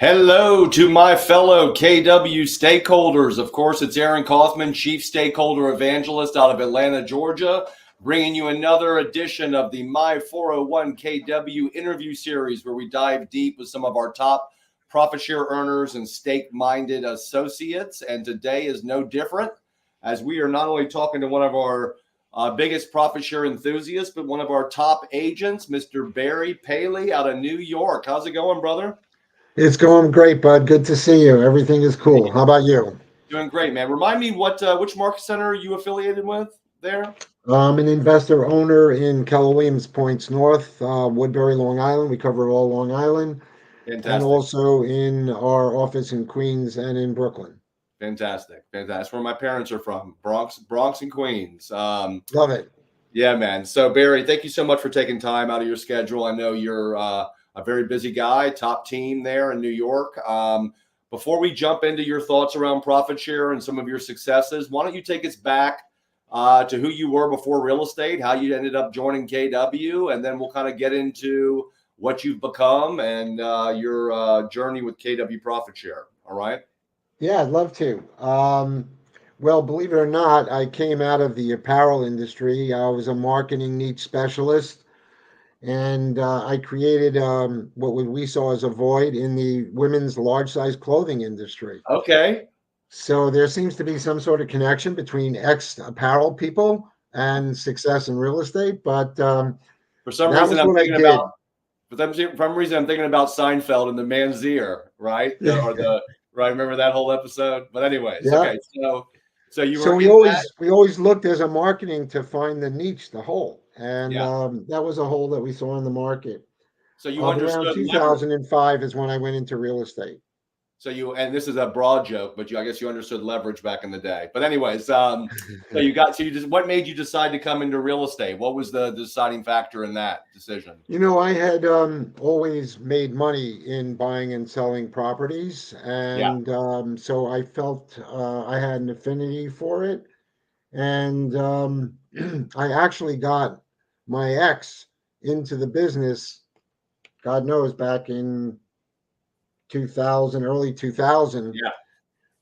Hello to my fellow KW stakeholders. Of course, it's Aaron Kaufman, Chief Stakeholder Evangelist out of Atlanta, Georgia, bringing you another edition of the My 401 KW interview series where we dive deep with some of our top profit share earners and stake-minded associates. And today is no different, as we are not only talking to one of our biggest profit share enthusiasts, but one of our top agents, Mr. Barry Paley out of New York. How's it going, brother? It's going great, bud. Good to see you. Everything is cool. How about you? Doing great, man. Remind me which market center are you affiliated with there? I'm an investor owner in Keller Williams Points North, Woodbury, Long Island. We cover all Long Island, and Fantastic. also in our office in Queens and in Brooklyn. Fantastic. Fantastic. Where my parents are from, Bronx and Queens. Love it. Yeah, man. So Barry, thank you so much for taking time out of your schedule. I know you're a very busy guy, top team there in New York. Before we jump into your thoughts around profit share and some of your successes, why don't you take us back to who you were before real estate, how you ended up joining KW, and then we'll kind of get into what you've become and your journey with KW Profit Share. All right. Yeah, I'd love to. Well, believe it or not, I came out of the apparel industry. I was a marketing niche specialist, and I created what we saw as a void in the women's large size clothing industry. Okay. So there seems to be some sort of connection between ex apparel people and success in real estate, but For some that reason, was I'm what I thinking about. did. For some reason, I'm thinking about Seinfeld and the man's ear, right? Or the right. Remember that whole episode? But anyways, Yeah. okay. So you So were we in that. always looked as a marketing to find the niche, the hole, and Yeah. that was a hole that we saw in the market. So you But around understood leverage. 2005 is when I went into real estate. And this is a broad joke, but I guess you understood leverage back in the day. But anyways, what made you decide to come into real estate? What was the deciding factor in that decision? I had always made money in buying and selling properties, Yeah. and so I felt I had an affinity for it. And I actually got my ex into the business, God knows, back in 2000, early 2000. Yeah.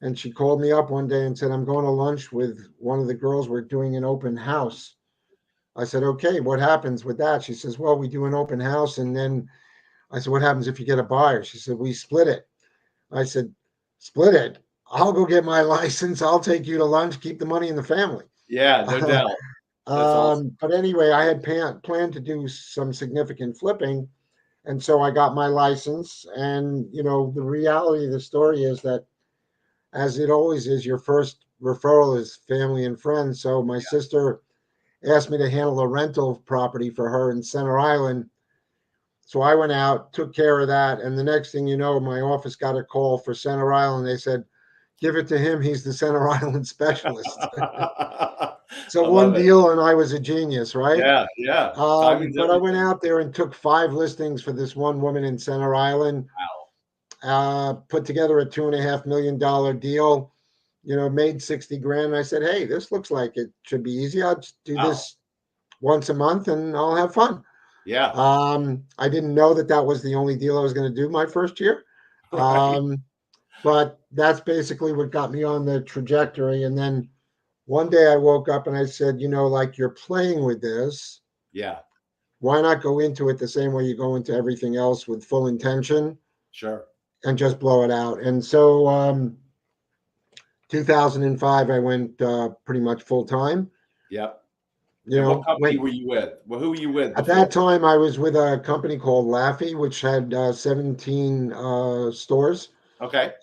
And she called me up one day and said, I'm going to lunch with one of the girls. We're doing an open house. I said, okay, what happens with that? She says, well, we do an open house. And then I said, what happens if you get a buyer? She said, we split it. I said, split it? I'll go get my license. I'll take you to lunch, keep the money in the family. Yeah. No doubt. That's awesome. But anyway, I had planned to do some significant flipping. And so I got my license. And, the reality of the story is that, as it always is, your first referral is family and friends. So my sister asked me to handle a rental property for her in Center Island. So I went out, took care of that. And the next thing you know, my office got a call for Center Island. They said, give it to him. He's the Center Island specialist. So I one love it. deal, and I was a genius, right? Yeah. Yeah. Timing's But I went everything. out there and took 5 listings for this one woman in Center Island, Wow. put together a $2.5 million deal, made 60 grand. And I said, hey, this looks like it should be easy. I'll just do Wow. this once a month and I'll have fun. Yeah. I didn't know that that was the only deal I was going to do my first year. Right. But that's basically what got me on the trajectory. And then one day I woke up and I said, like, you're playing with this. Yeah. Why not go into it the same way you go into everything else, with full intention, Sure. and just blow it out? And so 2005, I went pretty much full time. Yep. And what company Went were you with? Well, who were you with At before? that time, I was with a company called Laffy, which had 17 stores, Okay.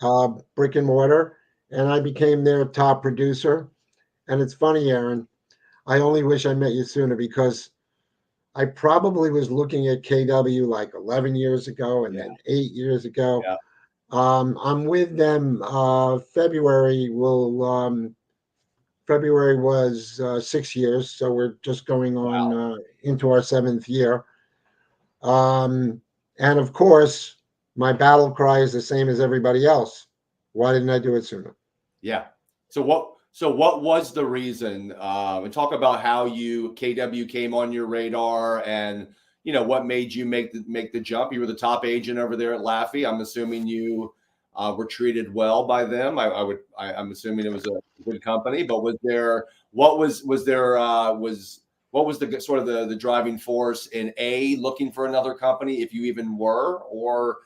brick and mortar, and I became their top producer. And it's funny, Aaron, I only wish I met you sooner, because I probably was looking at KW like 11 years ago and Yeah. then 8 years ago. Yeah. I'm with them. February was 6 years, so we're just going on Wow. into our seventh year. And of course, my battle cry is the same as everybody else. Why didn't I do it sooner? Yeah. So what was the reason? And talk about how KW came on your radar, and what made you make the jump? You were the top agent over there at Laffey. I'm assuming you were treated well by them. I'm assuming it was a good company, but was there what was the sort of the driving force in looking for another company, if you even were, or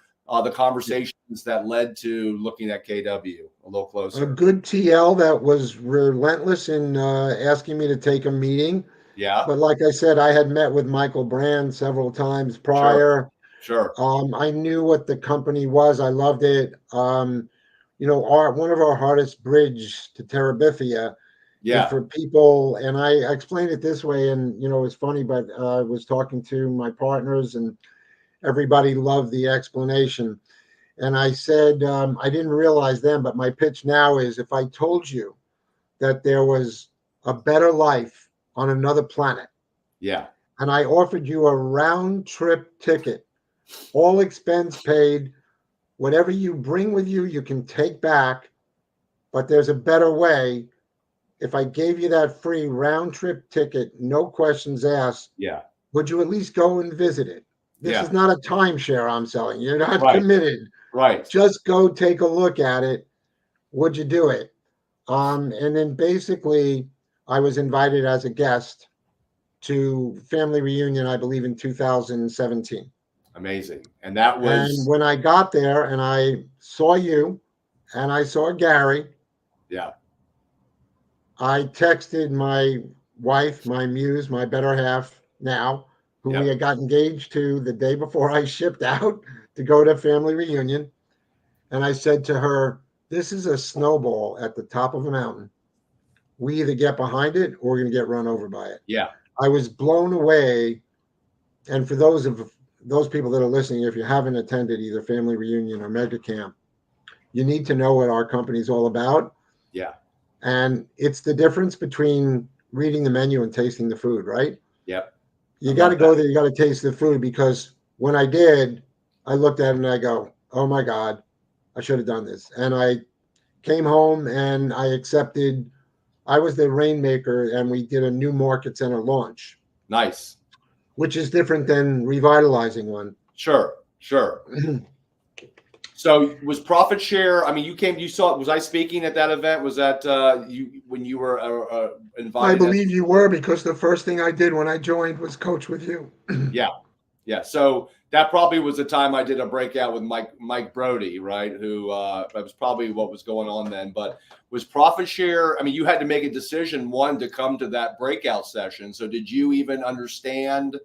the conversations that led to looking at KW a little A closer? good TL that was relentless in asking me to take a meeting. Yeah, But like I said, I had met with Michael Brand several times sure, prior. sure. I knew what the company was. I loved it. One of our hardest bridge to Terabithia is Yeah, for people, and I explained it this way, and it's funny, but I was talking to my partners, and everybody loved the explanation. And I said, I didn't realize then, but my pitch now is if I told you that there was a better life on another planet, yeah, and I offered you a round trip ticket, all expense paid, whatever you bring with you, you can take back, but there's a better way. If I gave you that free round trip ticket, no questions asked, yeah, would you at least go and visit it? This is yeah. not a timeshare I'm selling. You're not Right, committed. right. Just go take a look at it. Would you do it? And then basically, I was invited as a guest to family reunion, I believe in 2017. Amazing. And that And was, when I got there and I saw you and I saw Gary, yeah, I texted my wife, my muse, my better half now, who we yeah, had got engaged to the day before I shipped out to go to family reunion. And I said to her, this is a snowball at the top of a mountain. We either get behind it or we're going to get run over by it. yeah, I was blown away. And for those people that are listening, if you haven't attended either family reunion or mega camp, you need to know what our company is all about. yeah. And it's the difference between reading the menu and tasting the food, right? Yep. I You got love to that. go there, you got to taste the food, because when I did, I looked at it and I go, oh my God, I should have done this. And I came home and I accepted, I was the rainmaker, and we did a new market center launch, Nice. which is different than revitalizing one. Sure, sure. So was profit share? I mean, you saw. Was I speaking at that event? Was that you when you were I invited? believe you were, because the first thing I did when I joined was coach with you. Yeah, yeah. So that probably was the time I did a breakout with Mike Brody, right? Who that was probably what was going on then. But was profit share? I mean, you had to make a decision, one, to come to that breakout session. So did you even understand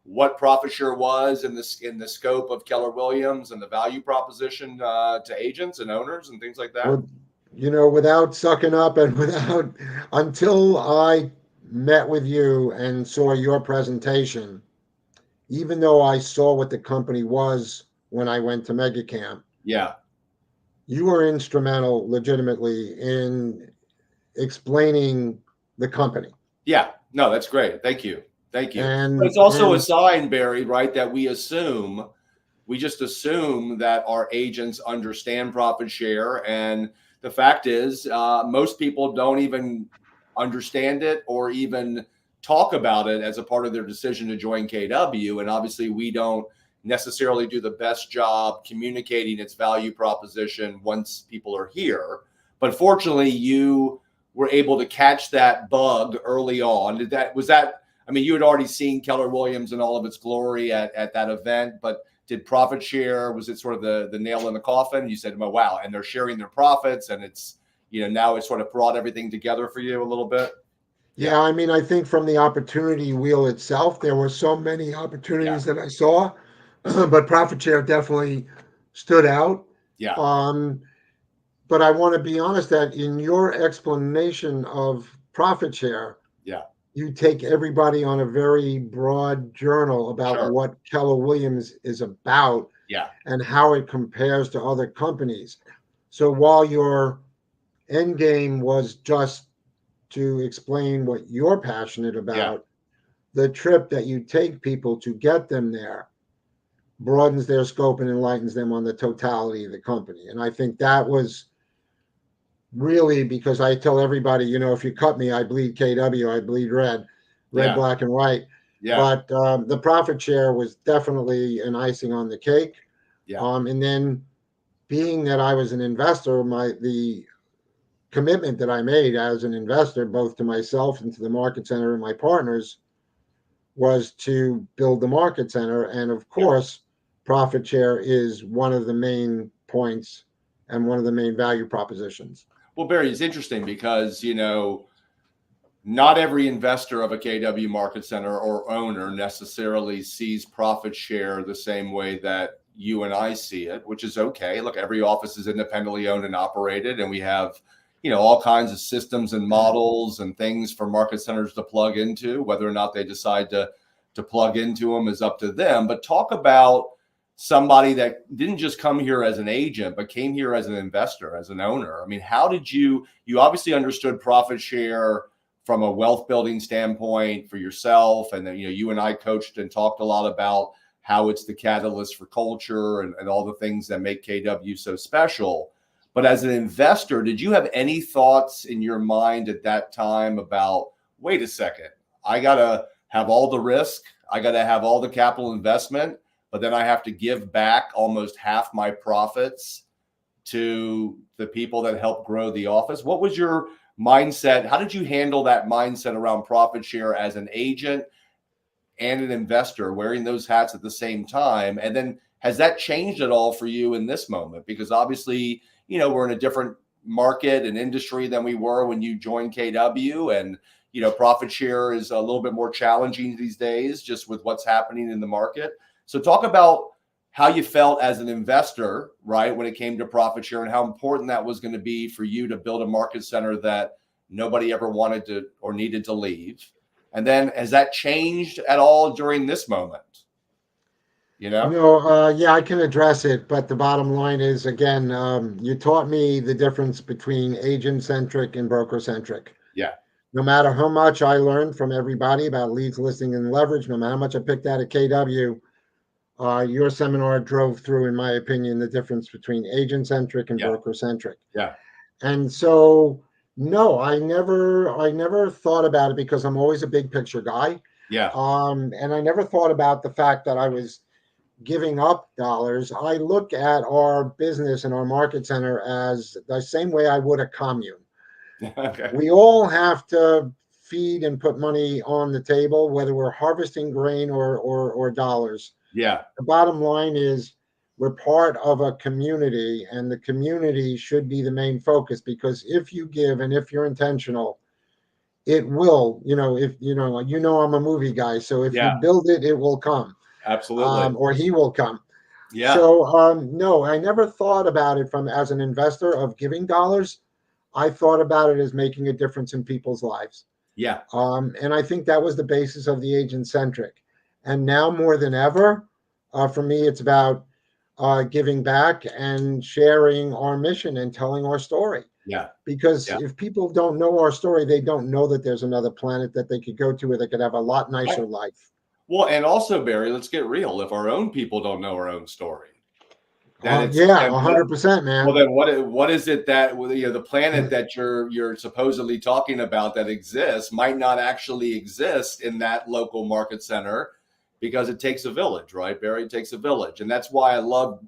what profit share was in the scope of Keller Williams and the value proposition to agents and owners and things like that? Well, without sucking up and without, until I met with you and saw your presentation, even though I saw what the company was when I went to Mega Camp, Yeah, you were instrumental legitimately in explaining the company. yeah. No, that's great. Thank you. Thank you. But And it's also a and sign, Barry, right, that we just assume that our agents understand profit share. And the fact is, most people don't even understand it or even talk about it as a part of their decision to join KW. And obviously, we don't necessarily do the best job communicating its value proposition once people are here. But fortunately, you were able to catch that bug early on. I mean, you had already seen Keller Williams in all of its glory at that event, but did profit share, was it sort of the nail in the coffin? You said, well, wow, and they're sharing their profits, and it's, now it's sort of brought everything together for you a little bit. yeah, I mean, I think from the opportunity wheel itself, there were so many Yeah, opportunities that I saw, but profit share definitely stood out. yeah, Um, but I want to be honest that in your explanation of profit share, yeah, you take everybody on a very broad journal about sure, what Keller Williams is about yeah, and how it compares to other companies. So while your end game was just to explain what you're passionate yeah, about, the trip that you take people to get them there broadens their scope and enlightens them on the totality of the company. And I think that was really, because I tell everybody, if you cut me, I bleed KW, I bleed red, yeah, black, and white. Yeah. but the profit share was definitely an icing on the cake. Yeah. And then being that I was an investor, the commitment that I made as an investor, both to myself and to the market center and my partners, was to build the market center. And of Yeah. course, profit share is one of the main points and one of the main value propositions. Well, Barry, it's interesting because, not every investor of a KW market center or owner necessarily sees profit share the same way that you and I see it, which is okay. Look, every office is independently owned and operated, and we have, all kinds of systems and models and things for market centers to plug into. Whether or not they decide to plug into them is up to them. But talk about somebody that didn't just come here as an agent, but came here as an investor, as an owner. I mean, how did you obviously understood profit share from a wealth building standpoint for yourself. And then, you and I coached and talked a lot about how it's the catalyst for culture and all the things that make KW so special. But as an investor, did you have any thoughts in your mind at that time about, wait a second, I got to have all the risk, I got to have all the capital investment, but then I have to give back almost half my profits to the people that help grow the office? What was your mindset? How did you handle that mindset around profit share as an agent and an investor, wearing those hats at the same time? And then has that changed at all for you in this moment? Because obviously, we're in a different market and industry than we were when you joined KW. And, profit share is a little bit more challenging these days, just with what's happening in the market. So talk about how you felt as an investor, right, when it came to profit share, and how important that was going to be for you to build a market center that nobody ever wanted to or needed to leave. And then has that changed at all during this moment? Yeah, I can address it, but the bottom line is, again, you taught me the difference between agent-centric and broker-centric. Yeah. No matter how much I learned from everybody about leads, listing, and leverage, no matter how much I picked out at KW, your seminar drove through, in my opinion, the difference between agent-centric and Yeah. broker-centric. Yeah. And so, no, I never thought about it because I'm always a big picture guy. Yeah. And I never thought about the fact that I was giving up dollars. I look at our business and our market center as the same way I would a commune. Okay. We all have to feed and put money on the table, whether we're harvesting grain or dollars. Yeah. The bottom line is we're part of a community, and the community should be the main focus, because if you give and if you're intentional, it will, if I'm a movie guy, so if you build it, it will come. Absolutely. Or he will come. Yeah. So no, I never thought about it as an investor of giving dollars. I thought about it as making a difference in people's lives. Yeah. And I think that was the basis of the agent centric. And now more than ever, for me, it's about giving back and sharing our mission and telling our story. Yeah. Because if people don't know our story, they don't know that there's another planet that they could go to where they could have a lot nicer life. Well, and also, Barry, let's get real. If our own people don't know our own story, then 100%, man. Well, then what is it that the planet that you're supposedly talking about that exists might not actually exist in that local market center, because it takes a village, right, Barry? It takes a village, and that's why I love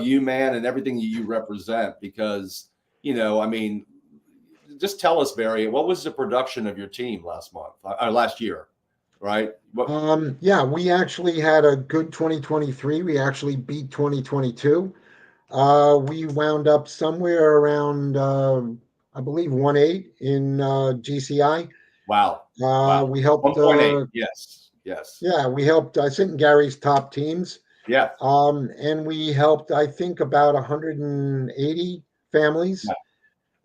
you, man, and everything you represent. Because just tell us, Barry, what was the production of your team last year? Right. We actually had a good 2023. We actually beat 2022. We wound up somewhere around, I believe, 1.8 in GCI. Wow. We helped 1.8. Yes. Yeah, we helped. I sit in Gary's top teams. Yeah. And we helped, I think, about 180 families.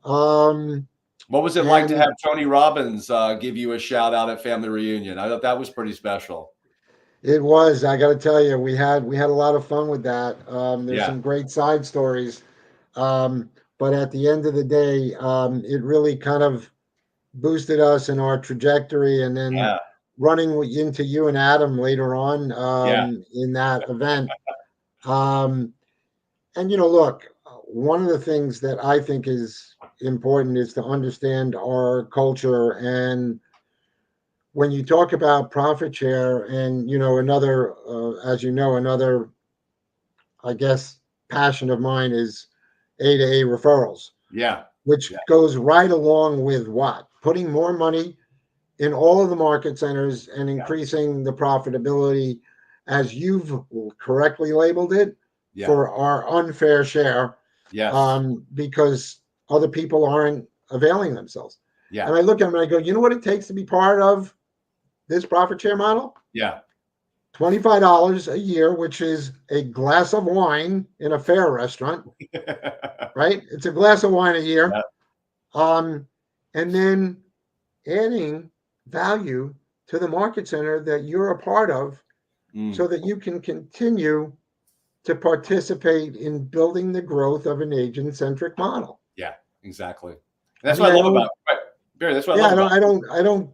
Yeah. What was it like to have Tony Robbins give you a shout out at Family Reunion? I thought that was pretty special. It was. I got to tell you, we had a lot of fun with that. There's some great side stories, but at the end of the day, it really kind of boosted us in our trajectory. And then running into you and Adam later on in that event. And look, one of the things that I think is important is to understand our culture, and when you talk about profit share, and another, as you know, another, I guess, passion of mine is A to A referrals, Yeah. which Yeah. goes right along with what? Putting more money in all of the market centers and Yeah. increasing the profitability, as you've correctly labeled it, Yeah. for our unfair share, Yes. because other people aren't availing themselves. Yeah. And I look at them and I go, you know what it takes to be part of this profit share model? Yeah. $25 a year, which is a glass of wine in a fair restaurant, right? It's a glass of wine a year. Yeah. And then adding value to the market center that you're a part of, Mm. so that you can continue to participate in building the growth of an agent-centric model. Yeah, exactly. I That's mean, what I I love don't, about right, Barry. That's what I yeah, love about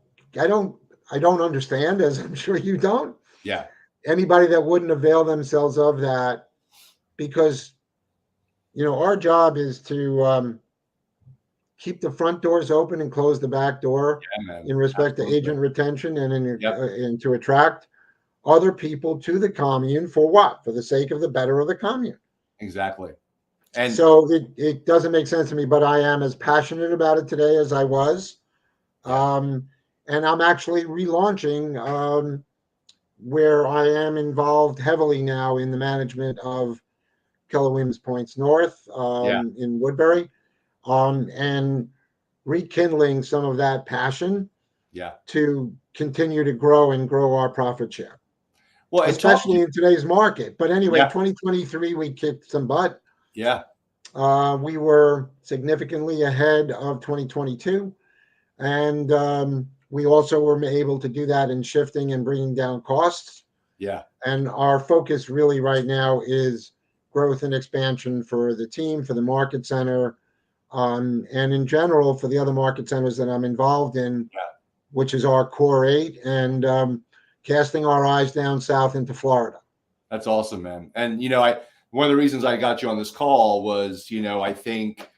I don't understand, as I'm sure you don't, yeah, anybody that wouldn't avail themselves of that, because our job is to keep the front doors open and close the back door yeah, man. in respect to Absolutely. agent retention, Yep, and to attract other people to the commune. For what? For the sake of the better of the commune. exactly. And So it doesn't make sense to me, but I am as passionate about it today as I was. yeah, Um, and I'm actually relaunching, where I am involved heavily now in the management of Keller Williams Points North, yeah, in Woodbury, and rekindling some of that passion yeah. to continue to grow our profit share, Well, and talk to especially in today's market. But anyway, yeah, 2023, we kicked some butt. yeah, We were significantly ahead of 2022, and we also were able to do that in shifting and bringing down costs. yeah. And our focus really right now is growth and expansion for the team, for the market center, and in general for the other market centers that I'm involved in, which is our core eight, and casting our eyes down south into Florida. That's awesome, man. And I one of the reasons I got you on this call was, I think,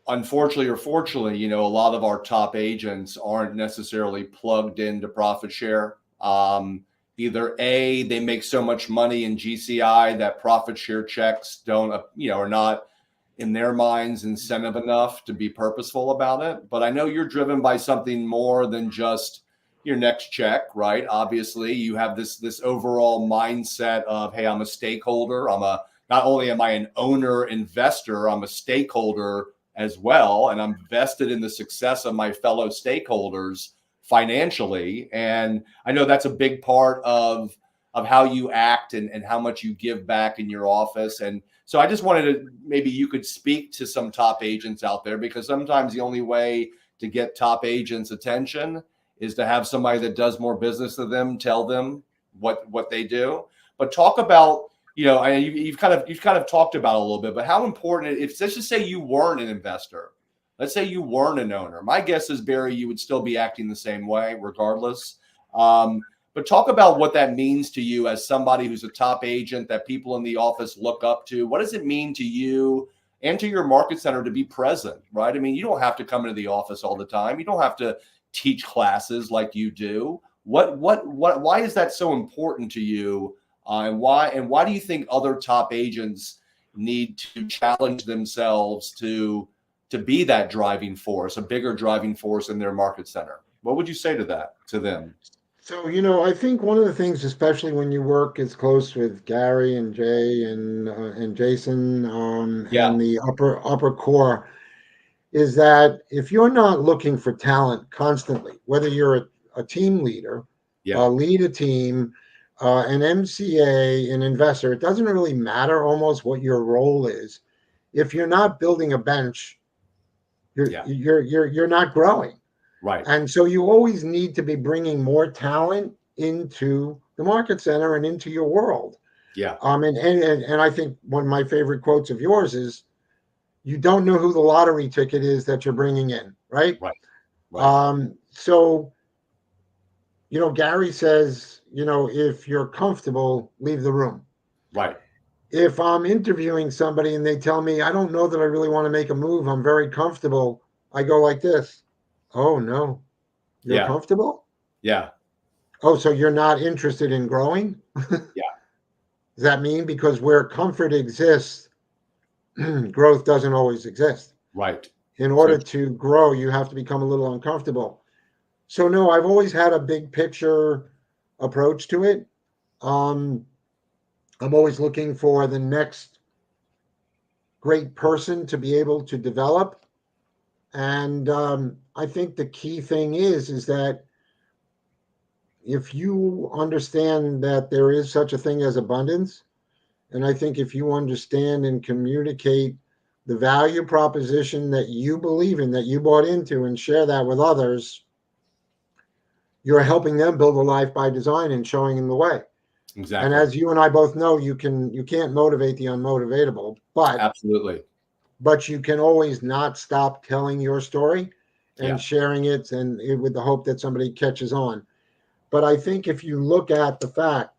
unfortunately or fortunately, a lot of our top agents aren't necessarily plugged into profit share. Either A, they make so much money in GCI that profit share checks don't, are not in their minds incentive enough to be purposeful about it. But I know you're driven by something more than just your next check, right? Obviously, you have this overall mindset of, hey, I'm a stakeholder. Not only am I an owner investor, I'm a stakeholder as well, and I'm vested in the success of my fellow stakeholders financially. And I know that's a big part of how you act and how much you give back in your office. And so I just wanted to, maybe you could speak to some top agents out there, because sometimes the only way to get top agents' attention is to have somebody that does more business than them tell them what they do. But talk about, and you've kind of talked about it a little bit, but how important, if let's just say you weren't an investor, let's say you weren't an owner, my guess is, Barry, you would still be acting the same way regardless. But talk about what that means to you as somebody who's a top agent that people in the office look up to. What does it mean to you and to your market center to be present, right? I mean, you don't have to come into the office all the time. You don't have to teach classes like you do. Why is that so important to you? And why do you think other top agents need to challenge themselves to be that driving force, a bigger driving force in their market center? What would you say to them? So, I think one of the things, especially when you work as close with Gary and Jay and Jason, Yeah, and the upper core, is that if you're not looking for talent constantly, whether you're a team leader, yeah, lead a team, an MCA, an investor, it doesn't really matter almost what your role is. If you're not building a bench, yeah, you're not growing. right, And so you always need to be bringing more talent into the market center and into your world. yeah, And I think one of my favorite quotes of yours is, you don't know who the lottery ticket is that you're bringing in, right? right, right, So, Gary says, if you're comfortable, leave the room. right, If I'm interviewing somebody and they tell me, I don't know that I really want to make a move, I'm very comfortable, I go like this: oh, no, You're Yeah. comfortable? Yeah. Oh, so you're not interested in growing? Yeah. Does that mean because where comfort exists, growth doesn't always exist? Right. In So order to grow, you have to become a little uncomfortable. So, no, I've always had a big picture approach to it. Um, I'm always looking for the next great person to be able to develop. And I think the key thing is that if you understand that there is such a thing as abundance, and I think if you understand and communicate the value proposition that you believe in, that you bought into, and share that with others, you're helping them build a life by design and showing them the way. And exactly. as you and I both know, you can't motivate the unmotivatable, Absolutely. but you can always not stop telling your story and Yeah. sharing it, and with the hope that somebody catches on. But I think if you look at the fact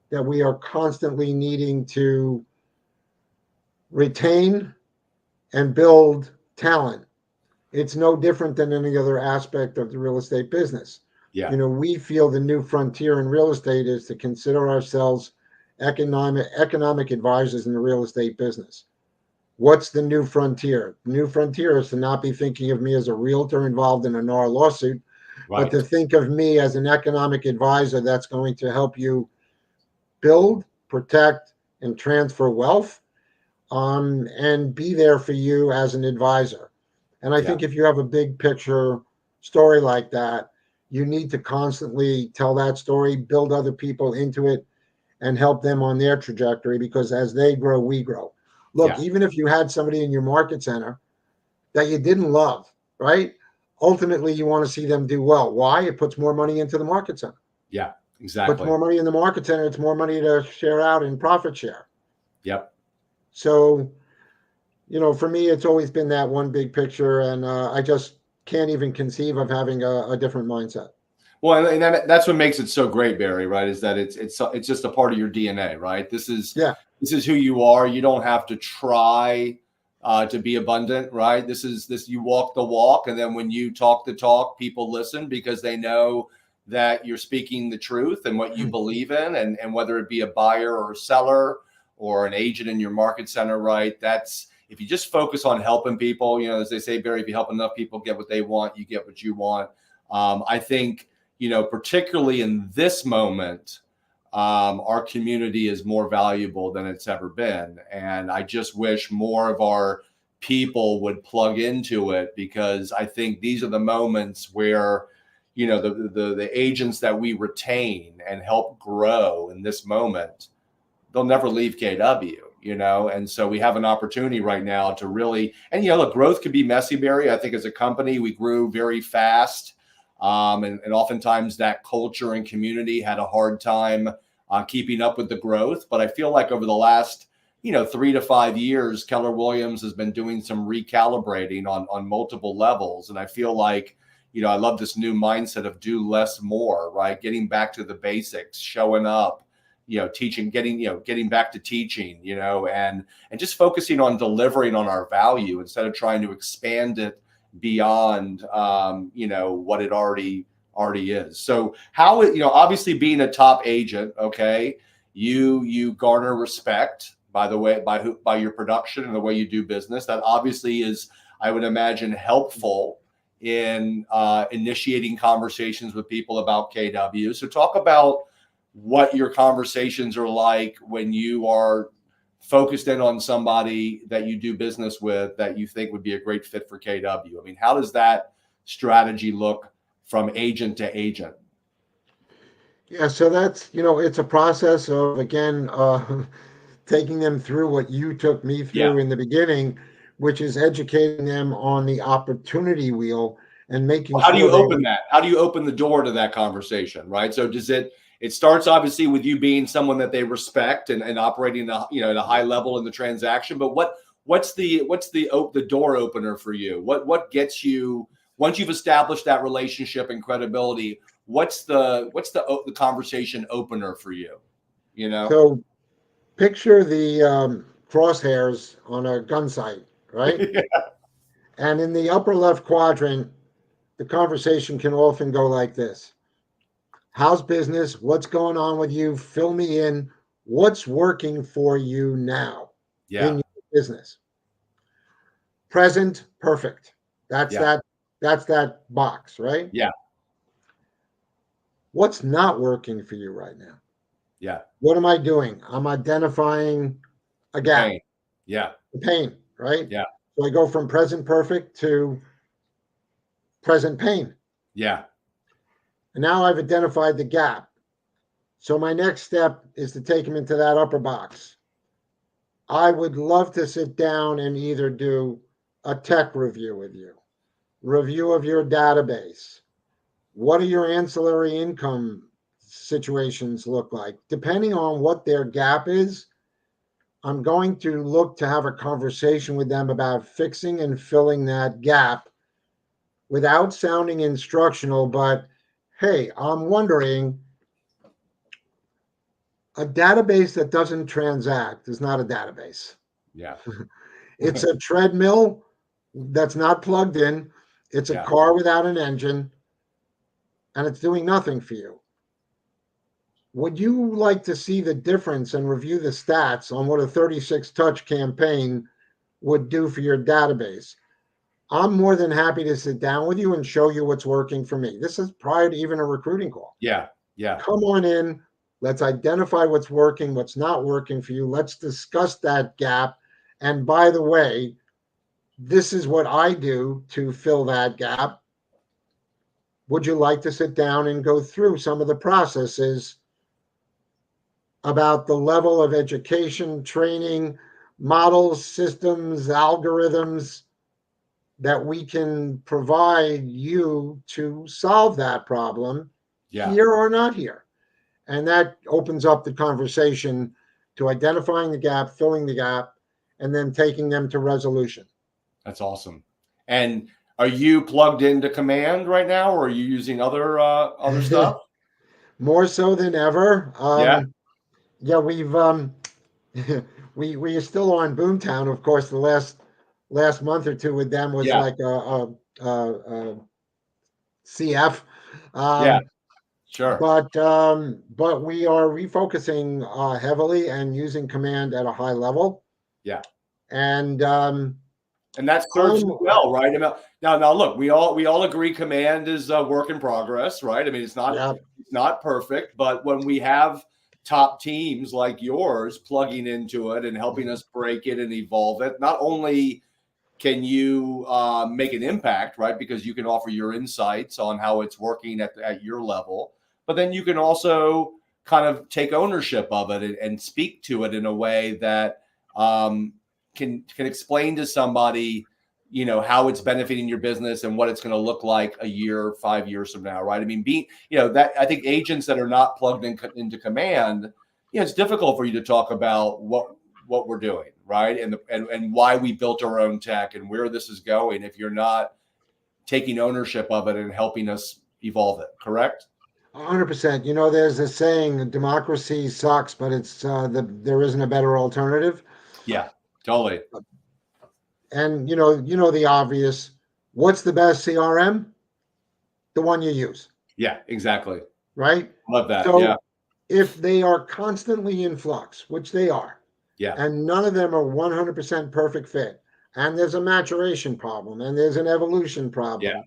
that we are constantly needing to retain and build talent, it's no different than any other aspect of the real estate business. Yeah. We feel the new frontier in real estate is to consider ourselves economic advisors in the real estate business. What's the new frontier? The new frontier is to not be thinking of me as a realtor involved in a NAR lawsuit, but to Right. think of me as an economic advisor that's going to help you build, protect, and transfer wealth, and be there for you as an advisor. And I Yeah. think if you have a big picture story like that, you need to constantly tell that story, build other people into it, and help them on their trajectory, because as they grow, we grow. Look, Yeah. even if you had somebody in your market center that you didn't love, right? Ultimately, you want to see them do well. Why? It puts more money into the market center. Yeah. Puts Exactly. more money in the market center. It's more money to share out in profit share. Yep. So, for me, it's always been that one big picture, and I just can't even conceive of having a different mindset. Well, and that's what makes it so great, Barry. Right? Is that it's just a part of your DNA, right? Yeah. This is who you are. You don't have to try to be abundant, right? This you walk the walk, and then when you talk the talk, people listen because they know that you're speaking the truth and what you believe in, and whether it be a buyer or a seller or an agent in your market center, right? That's if you just focus on helping people, as they say, Barry, if you help enough people get what they want, you get what you want. I think particularly in this moment, our community is more valuable than it's ever been. And I just wish more of our people would plug into it, because I think these are the moments where, the agents that we retain and help grow in this moment, they'll never leave KW, and so we have an opportunity right now to really, and look, growth could be messy, Barry. I think as a company, we grew very fast. And oftentimes that culture and community had a hard time keeping up with the growth. But I feel like over the last, 3 to 5 years, Keller Williams has been doing some recalibrating on multiple levels. And I feel like, I love this new mindset of do less more, right? Getting back to the basics, showing up, teaching, getting back to teaching, and just focusing on delivering on our value instead of trying to expand it beyond what it already is. So how obviously being a top agent, okay, you garner respect by the way by your production and the way you do business. That obviously is, I would imagine, helpful in initiating conversations with people about KW. So talk about what your conversations are like when you are focused in on somebody that you do business with that you think would be a great fit for KW. I mean, how does that strategy look from agent to agent? Yeah, so that's, it's a process of, again, taking them through what you took me Yeah. through in the beginning, which is educating them on the opportunity wheel and making Well, how do sure you they. open that? How do you open the door to that conversation, right? So it starts obviously with you being someone that they respect and operating at a high level in the transaction, but what's the door opener for you? What gets you, once you've established that relationship and credibility, what's the conversation opener for you? So picture the crosshairs on a gun sight, right? And in the upper left quadrant, the conversation can often go like this. How's business? What's going on with you? Fill me in. What's working for you now in Yeah. your business? Present, perfect. That's Yeah. that. That's that box, right? Yeah. What's not working for you right now? Yeah. What am I doing? I'm identifying a The gap, pain. Yeah. the pain, right? Yeah. So I go from present perfect to present pain. Yeah. And now I've identified the gap. So my next step is to take them into that upper box. I would love to sit down and either do a tech review with you, review of your database. What do your ancillary income situations look like? Depending on what their gap is, I'm going to look to have a conversation with them about fixing and filling that gap without sounding instructional. But hey, I'm wondering, a database that doesn't transact is not a database. Yeah. It's a treadmill that's not plugged in. It's a Yeah. car without an engine, and it's doing nothing for you. Would you like to see the difference and review the stats on what a 36 touch campaign would do for your database? I'm more than happy to sit down with you and show you what's working for me. This is prior to even a recruiting call. Yeah. Yeah. Come on in. Let's identify what's working, what's not working for you. Let's discuss that gap. And by the way, this is what I do to fill that gap. Would you like to sit down and go through some of the processes about the level of education, training, models, systems, algorithms that we can provide you to solve that problem Yeah. here or not here? And that opens up the conversation to identifying the gap, filling the gap, and then taking them to resolution. That's awesome. And are you plugged into Command right now, or are you using other stuff? More so than ever. Yeah. Yeah, we've we are still on Boomtown. Of course, the last month or two with them was Yeah. like a CF. Yeah. Um, Sure. but we are refocusing heavily and using Command at a high level. Yeah. And And that serves you well, right? Now, look, we all agree Command is a work in progress, right? I mean, it's yeah, not perfect, but when we have top teams like yours plugging into it and helping us break it and evolve it, not only can you make an impact, right? Because you can offer your insights on how it's working at your level, but then you can also kind of take ownership of it and speak to it in a way that can explain to somebody, how it's benefiting your business and what it's going to look like a year, 5 years from now, right? I mean, that I think agents that are not plugged into Command, it's difficult for you to talk about what we're doing, right? And why we built our own tech and where this is going if you're not taking ownership of it and helping us evolve it, correct? 100%. There's a saying: democracy sucks, but it's there isn't a better alternative. Yeah, totally. And the obvious. What's the best CRM? The one you use, Yeah, exactly. right? Love that. Yeah. So if they are constantly in flux, which they are, Yeah. and none of them are 100% perfect fit, and there's a maturation problem, and there's an evolution Yeah. problem.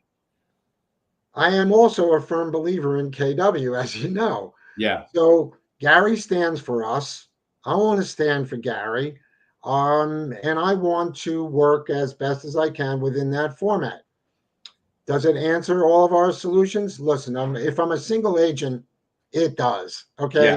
I am also a firm believer in KW, as you know. Yeah. So Gary stands for us. I want to stand for Gary. And I want to work as best as I can within that format. Does it answer all of our solutions? Listen, if I'm a single agent, it does. Yeah. Okay.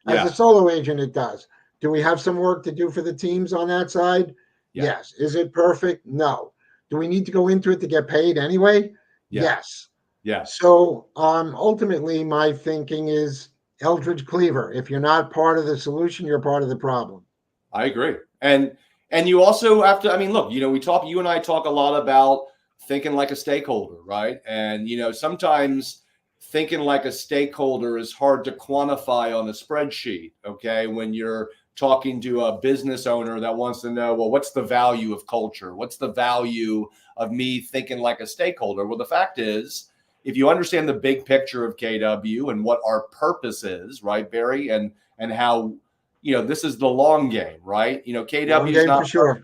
As a Yeah. solo agent, it does. Do we have some work to do for the teams on that side? Yeah. Yes. Is it perfect? No. Do we need to go into it to get paid anyway? Yeah. Yes. Yeah. So ultimately, my thinking is Eldridge Cleaver. If you're not part of the solution, you're part of the problem. I agree. And you also have to, I mean, look, you and I talk a lot about thinking like a stakeholder, right? And sometimes thinking like a stakeholder is hard to quantify on a spreadsheet, okay? When you're talking to a business owner that wants to know, well, what's the value of culture? What's the value of me thinking like a stakeholder? Well, the fact is, if you understand the big picture of KW and what our purpose is, right, Barry, and how, this is the long game, right? Long game for sure.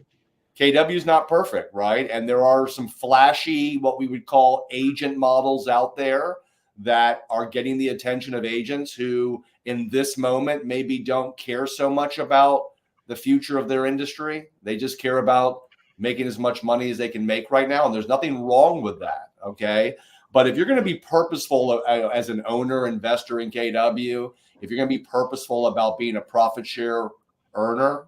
KW is not perfect, right? And there are some flashy, what we would call agent models out there that are getting the attention of agents who in this moment maybe don't care so much about the future of their industry. They just care about making as much money as they can make right now. And there's nothing wrong with that. Okay. But if you're going to be purposeful as an owner, investor in KW, if you're going to be purposeful about being a profit share earner,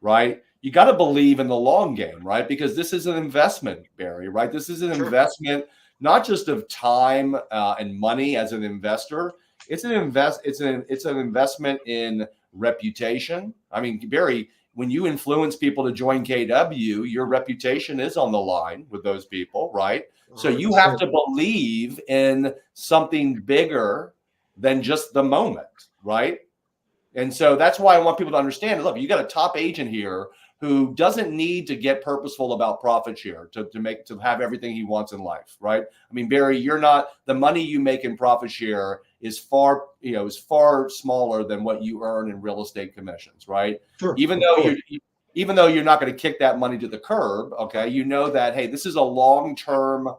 right, you got to believe in the long game, right? Because this is an investment, Barry, right? This is an investment, not just of time and money as an investor. It's an investment in reputation. I mean, Barry, when you influence people to join KW, your reputation is on the line with those people, right? So you have to believe in something bigger than just the moment, right? And so that's why I want people to understand, look, you got a top agent here who doesn't need to get purposeful about profit share to have everything he wants in life, right? I mean, Barry, the money you make in profit share is far smaller than what you earn in real estate commissions, right? Sure. Even though you're not going to kick that money to the curb, okay, you know that, hey, this is a long-term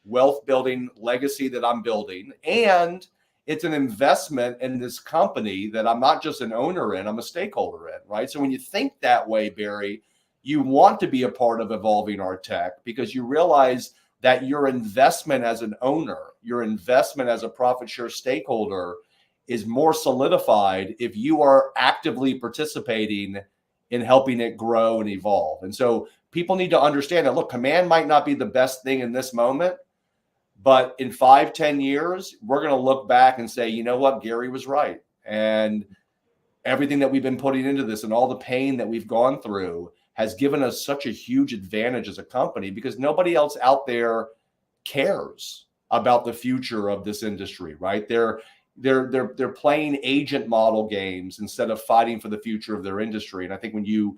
wealth building legacy that I'm building, and it's an investment in this company that I'm not just an owner in, I'm a stakeholder in, right? So when you think that way, Barry, you want to be a part of evolving our tech because you realize that your investment as an owner, your investment as a profit share stakeholder is more solidified if you are actively participating in helping it grow and evolve. And so people need to understand that, look, command might not be the best thing in this moment, but in 5-10 years, we're going to look back and say, you know what, Gary was right. And everything that we've been putting into this and all the pain that we've gone through has given us such a huge advantage as a company because nobody else out there cares about the future of this industry, right? They're playing agent model games instead of fighting for the future of their industry. And I think when you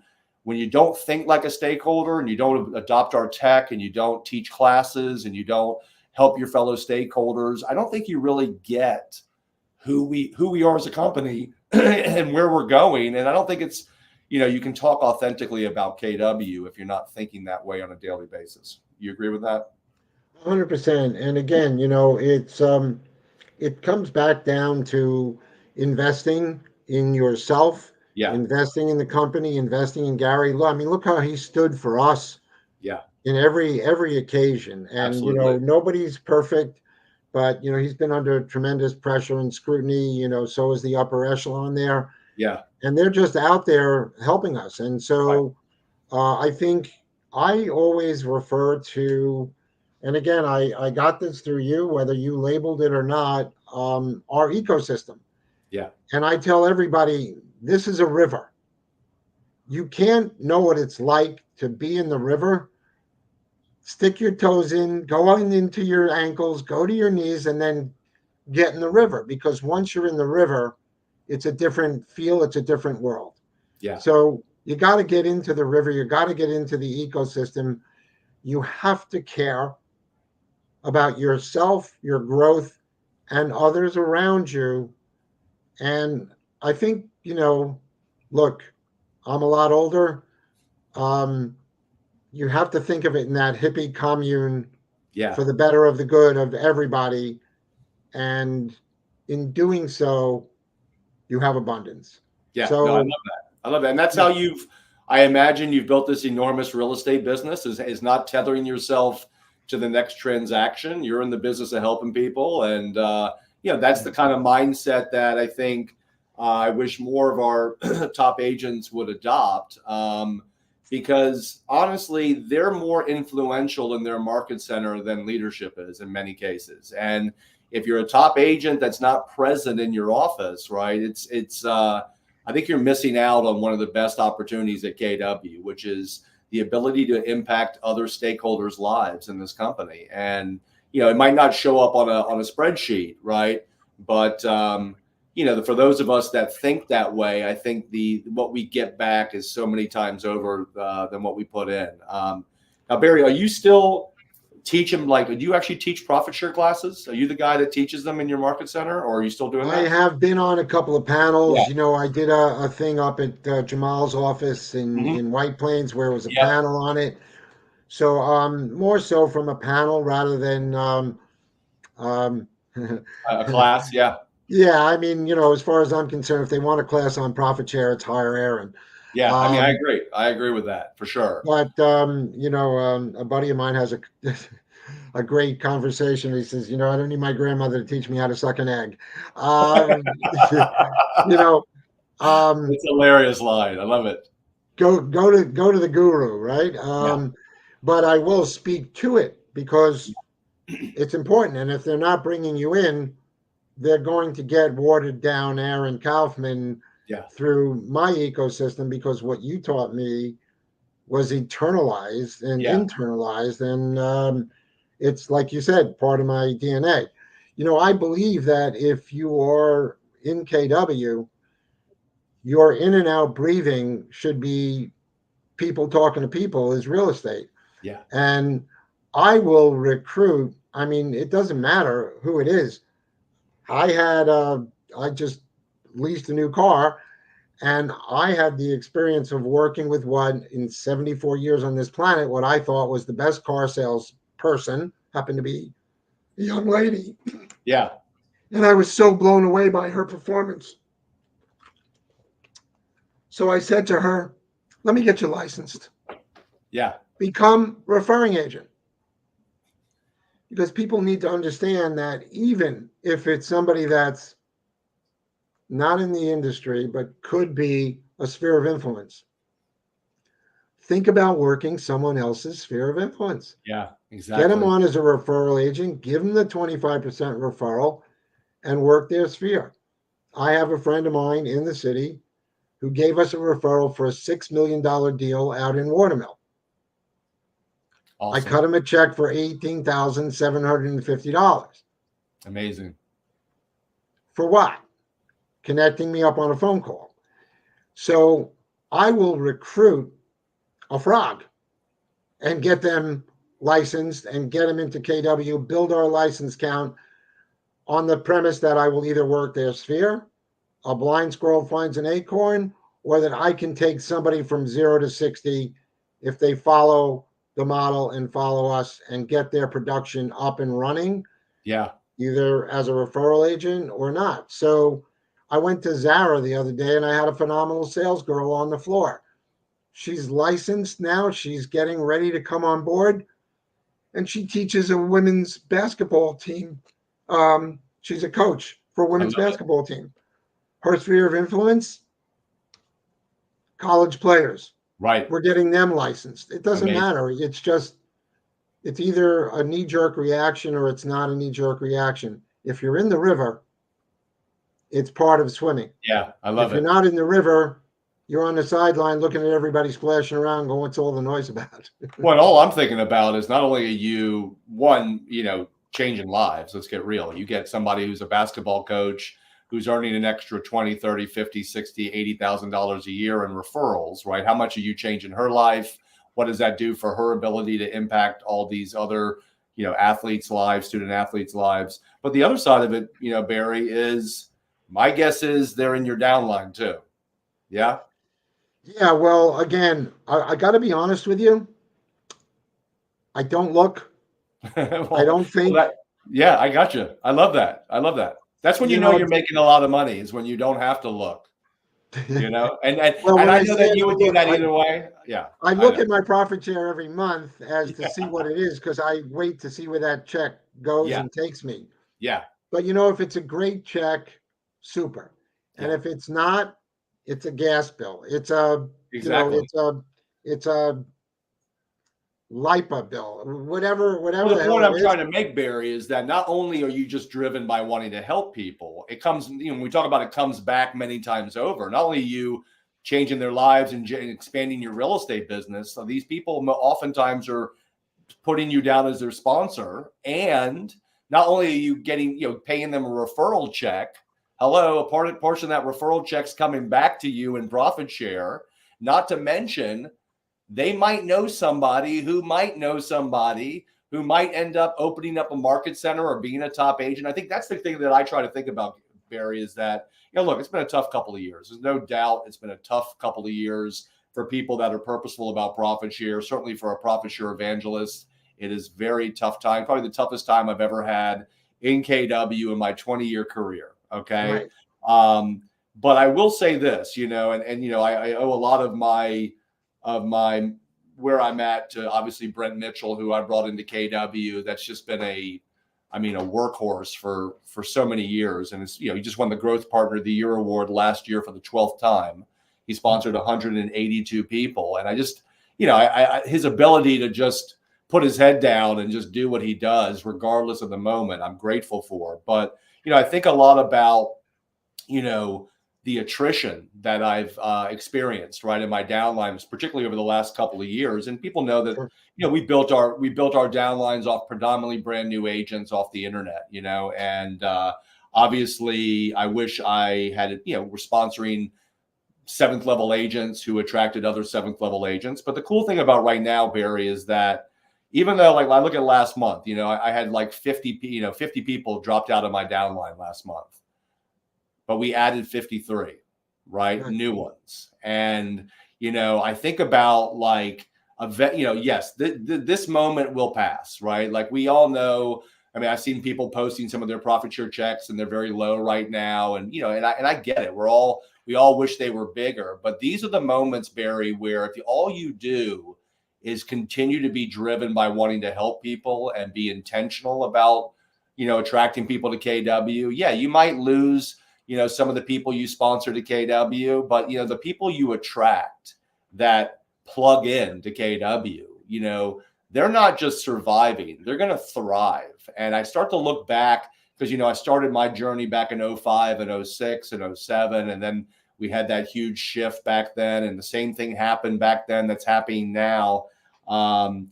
don't think like a stakeholder and you don't adopt our tech and you don't teach classes and you don't help your fellow stakeholders, I don't think you really get who we are as a company and where we're going. And I don't think it's, you can talk authentically about KW if you're not thinking that way on a daily basis. You agree with that? 100%. And again, it comes back down to investing in yourself, investing in the company, investing in Gary. I mean, look how he stood for us. Yeah. In every occasion. And Absolutely. Nobody's perfect, but he's been under tremendous pressure and scrutiny, so is the upper echelon there. Yeah. And they're just out there helping us. And so I think I always refer to, and again, I got this through you, whether you labeled it or not, our ecosystem. Yeah. And I tell everybody, this is a river. You can't know what it's like to be in the river. Stick your toes in, go on into your ankles, go to your knees, and then get in the river. Because once you're in the river, it's a different feel. It's a different world. Yeah. So you got to get into the river. You got to get into the ecosystem. You have to care about yourself, your growth, and others around you. And I think, look, I'm a lot older. You have to think of it in that hippie commune for the better of the good of everybody. And in doing so, you have abundance. Yeah, so, no, I love that. I love that. And that's how I imagine you've built this enormous real estate business is not tethering yourself to the next transaction. You're in the business of helping people. And, that's the kind of mindset that I think I wish more of our top agents would adopt. Because honestly, they're more influential in their market center than leadership is in many cases. And if you're a top agent that's not present in your office, right, I think you're missing out on one of the best opportunities at KW, which is the ability to impact other stakeholders' lives in this company. And, it might not show up on a spreadsheet, right? But, for those of us that think that way, I think what we get back is so many times over than what we put in. Now, Barry, are you still teaching? Do you actually teach profit share classes? Are you the guy that teaches them in your market center, or are you still doing that? I have been on a couple of panels. Yeah. I did a thing up at Jamal's office in White Plains where it was a Yep. panel on it. So more so from a panel rather than A class. Yeah. yeah, I mean, as far as I'm concerned, if they want a class on profit share, it's hire Aaron. Yeah. I mean, I agree. I agree with that for sure. But a buddy of mine has a great conversation. He says, I don't need my grandmother to teach me how to suck an egg. You know, It's a hilarious line. I love it. go to the guru, right? But I will speak to it because it's important. And if they're not bringing you in, they're going to get watered down Aaron Kaufman through my ecosystem, because what you taught me was internalized, and it's like you said, part of my DNA. I believe that if you are in KW, your in and out breathing should be people talking to people is real estate. Yeah. And I will recruit. I mean, it doesn't matter who it is. I just leased a new car, and I had the experience of working with in 74 years on this planet, what I thought was the best car sales person happened to be a young lady. Yeah. And I was so blown away by her performance. So I said to her, let me get you licensed. Yeah. Become referring agent. Because people need to understand that even if it's somebody that's not in the industry, but could be a sphere of influence, think about working someone else's sphere of influence. Yeah, exactly. Get them on as a referral agent, give them the 25% referral, and work their sphere. I have a friend of mine in the city who gave us a referral for a $6 million deal out in Watermill. Awesome. I cut him a check for $18,750. Amazing. For what? Connecting me up on a phone call. So I will recruit a frog and get them licensed and get them into KW, build our license count on the premise that I will either work their sphere, a blind squirrel finds an acorn, or that I can take somebody from 0 to 60 if they follow the model and follow us and get their production up and running. Yeah. Either as a referral agent or not. So I went to Zara the other day and I had a phenomenal sales girl on the floor. She's licensed now. She's getting ready to come on board, and she teaches a women's basketball team. She's a coach for a women's basketball team. Her sphere of influence, college players. Right. We're getting them licensed. It doesn't matter. It's just, it's either a knee-jerk reaction or it's not a knee-jerk reaction. If you're in the river, it's part of swimming. Yeah, I love it. If you're not in the river, you're on the sideline looking at everybody splashing around going, what's all the noise about? Well, all I'm thinking about is not only are you, changing lives. Let's get real. You get somebody who's a basketball coach who's earning an extra 20, 30, 50, 60, $80,000 a year in referrals, right? How much are you changing her life? What does that do for her ability to impact all these other, athletes' lives, student athletes' lives? But the other side of it, Barry, is my guess is they're in your downline too. Yeah. Yeah. Well, again, I got to be honest with you. I don't look. Well, I don't think. Yeah, I got you. I love that. That's when you're making a lot of money, is when you don't have to look. And Well, and I know that you would do that either way. Yeah. I look at my profit share every month to see what it is, because I wait to see where that check goes and takes me. Yeah. But if it's a great check, super. And if it's not, it's a gas bill. It's a it's a LIPA bill, whatever. Well, the point I'm trying to make, Barry, is that not only are you just driven by wanting to help people, it comes, when we talk about it comes back many times over. Not only you changing their lives and expanding your real estate business, so these people oftentimes are putting you down as their sponsor, and not only are you getting, paying them a referral check, hello, a portion of that referral check's coming back to you in profit share. Not to mention, they might know somebody who might know somebody who might end up opening up a market center or being a top agent. I think that's the thing that I try to think about, Barry, is that, look, it's been a tough couple of years. There's no doubt it's been a tough couple of years for people that are purposeful about profit share. Certainly for a profit share evangelist, it is very tough time, probably the toughest time I've ever had in KW in my 20-year career. Okay. Right. But I will say this, and I owe a lot of my where I'm at to obviously Brent Mitchell, who I brought into KW. That's just been a workhorse for so many years. And it's, he just won the Growth Partner of the Year award last year for the 12th time. He sponsored 182 people. And I just, his ability to just put his head down and just do what he does, regardless of the moment, I'm grateful for. But, I think a lot about, the attrition that I've experienced right in my downlines, particularly over the last couple of years. And people know that, Sure. We built our downlines off predominantly brand new agents off the internet, and obviously I wish I had, we're sponsoring 7th level agents who attracted other 7th level agents. But the cool thing about right now, Barry, is that even though, like, I look at last month, I had like 50 people dropped out of my downline last month, but we added 53, right? Right. New ones. And, I think about like, yes, this moment will pass, right? Like we all know, I've seen people posting some of their profit share checks and they're very low right now. And, and I get it. We all wish they were bigger, but these are the moments, Barry, where if all you do is continue to be driven by wanting to help people and be intentional about, attracting people to KW. Yeah, you might lose, some of the people you sponsor to KW, but, the people you attract that plug in to KW, they're not just surviving, they're going to thrive. And I start to look back because, I started my journey back in 05 and 06 and 07. And then we had that huge shift back then. And the same thing happened back then that's happening now. But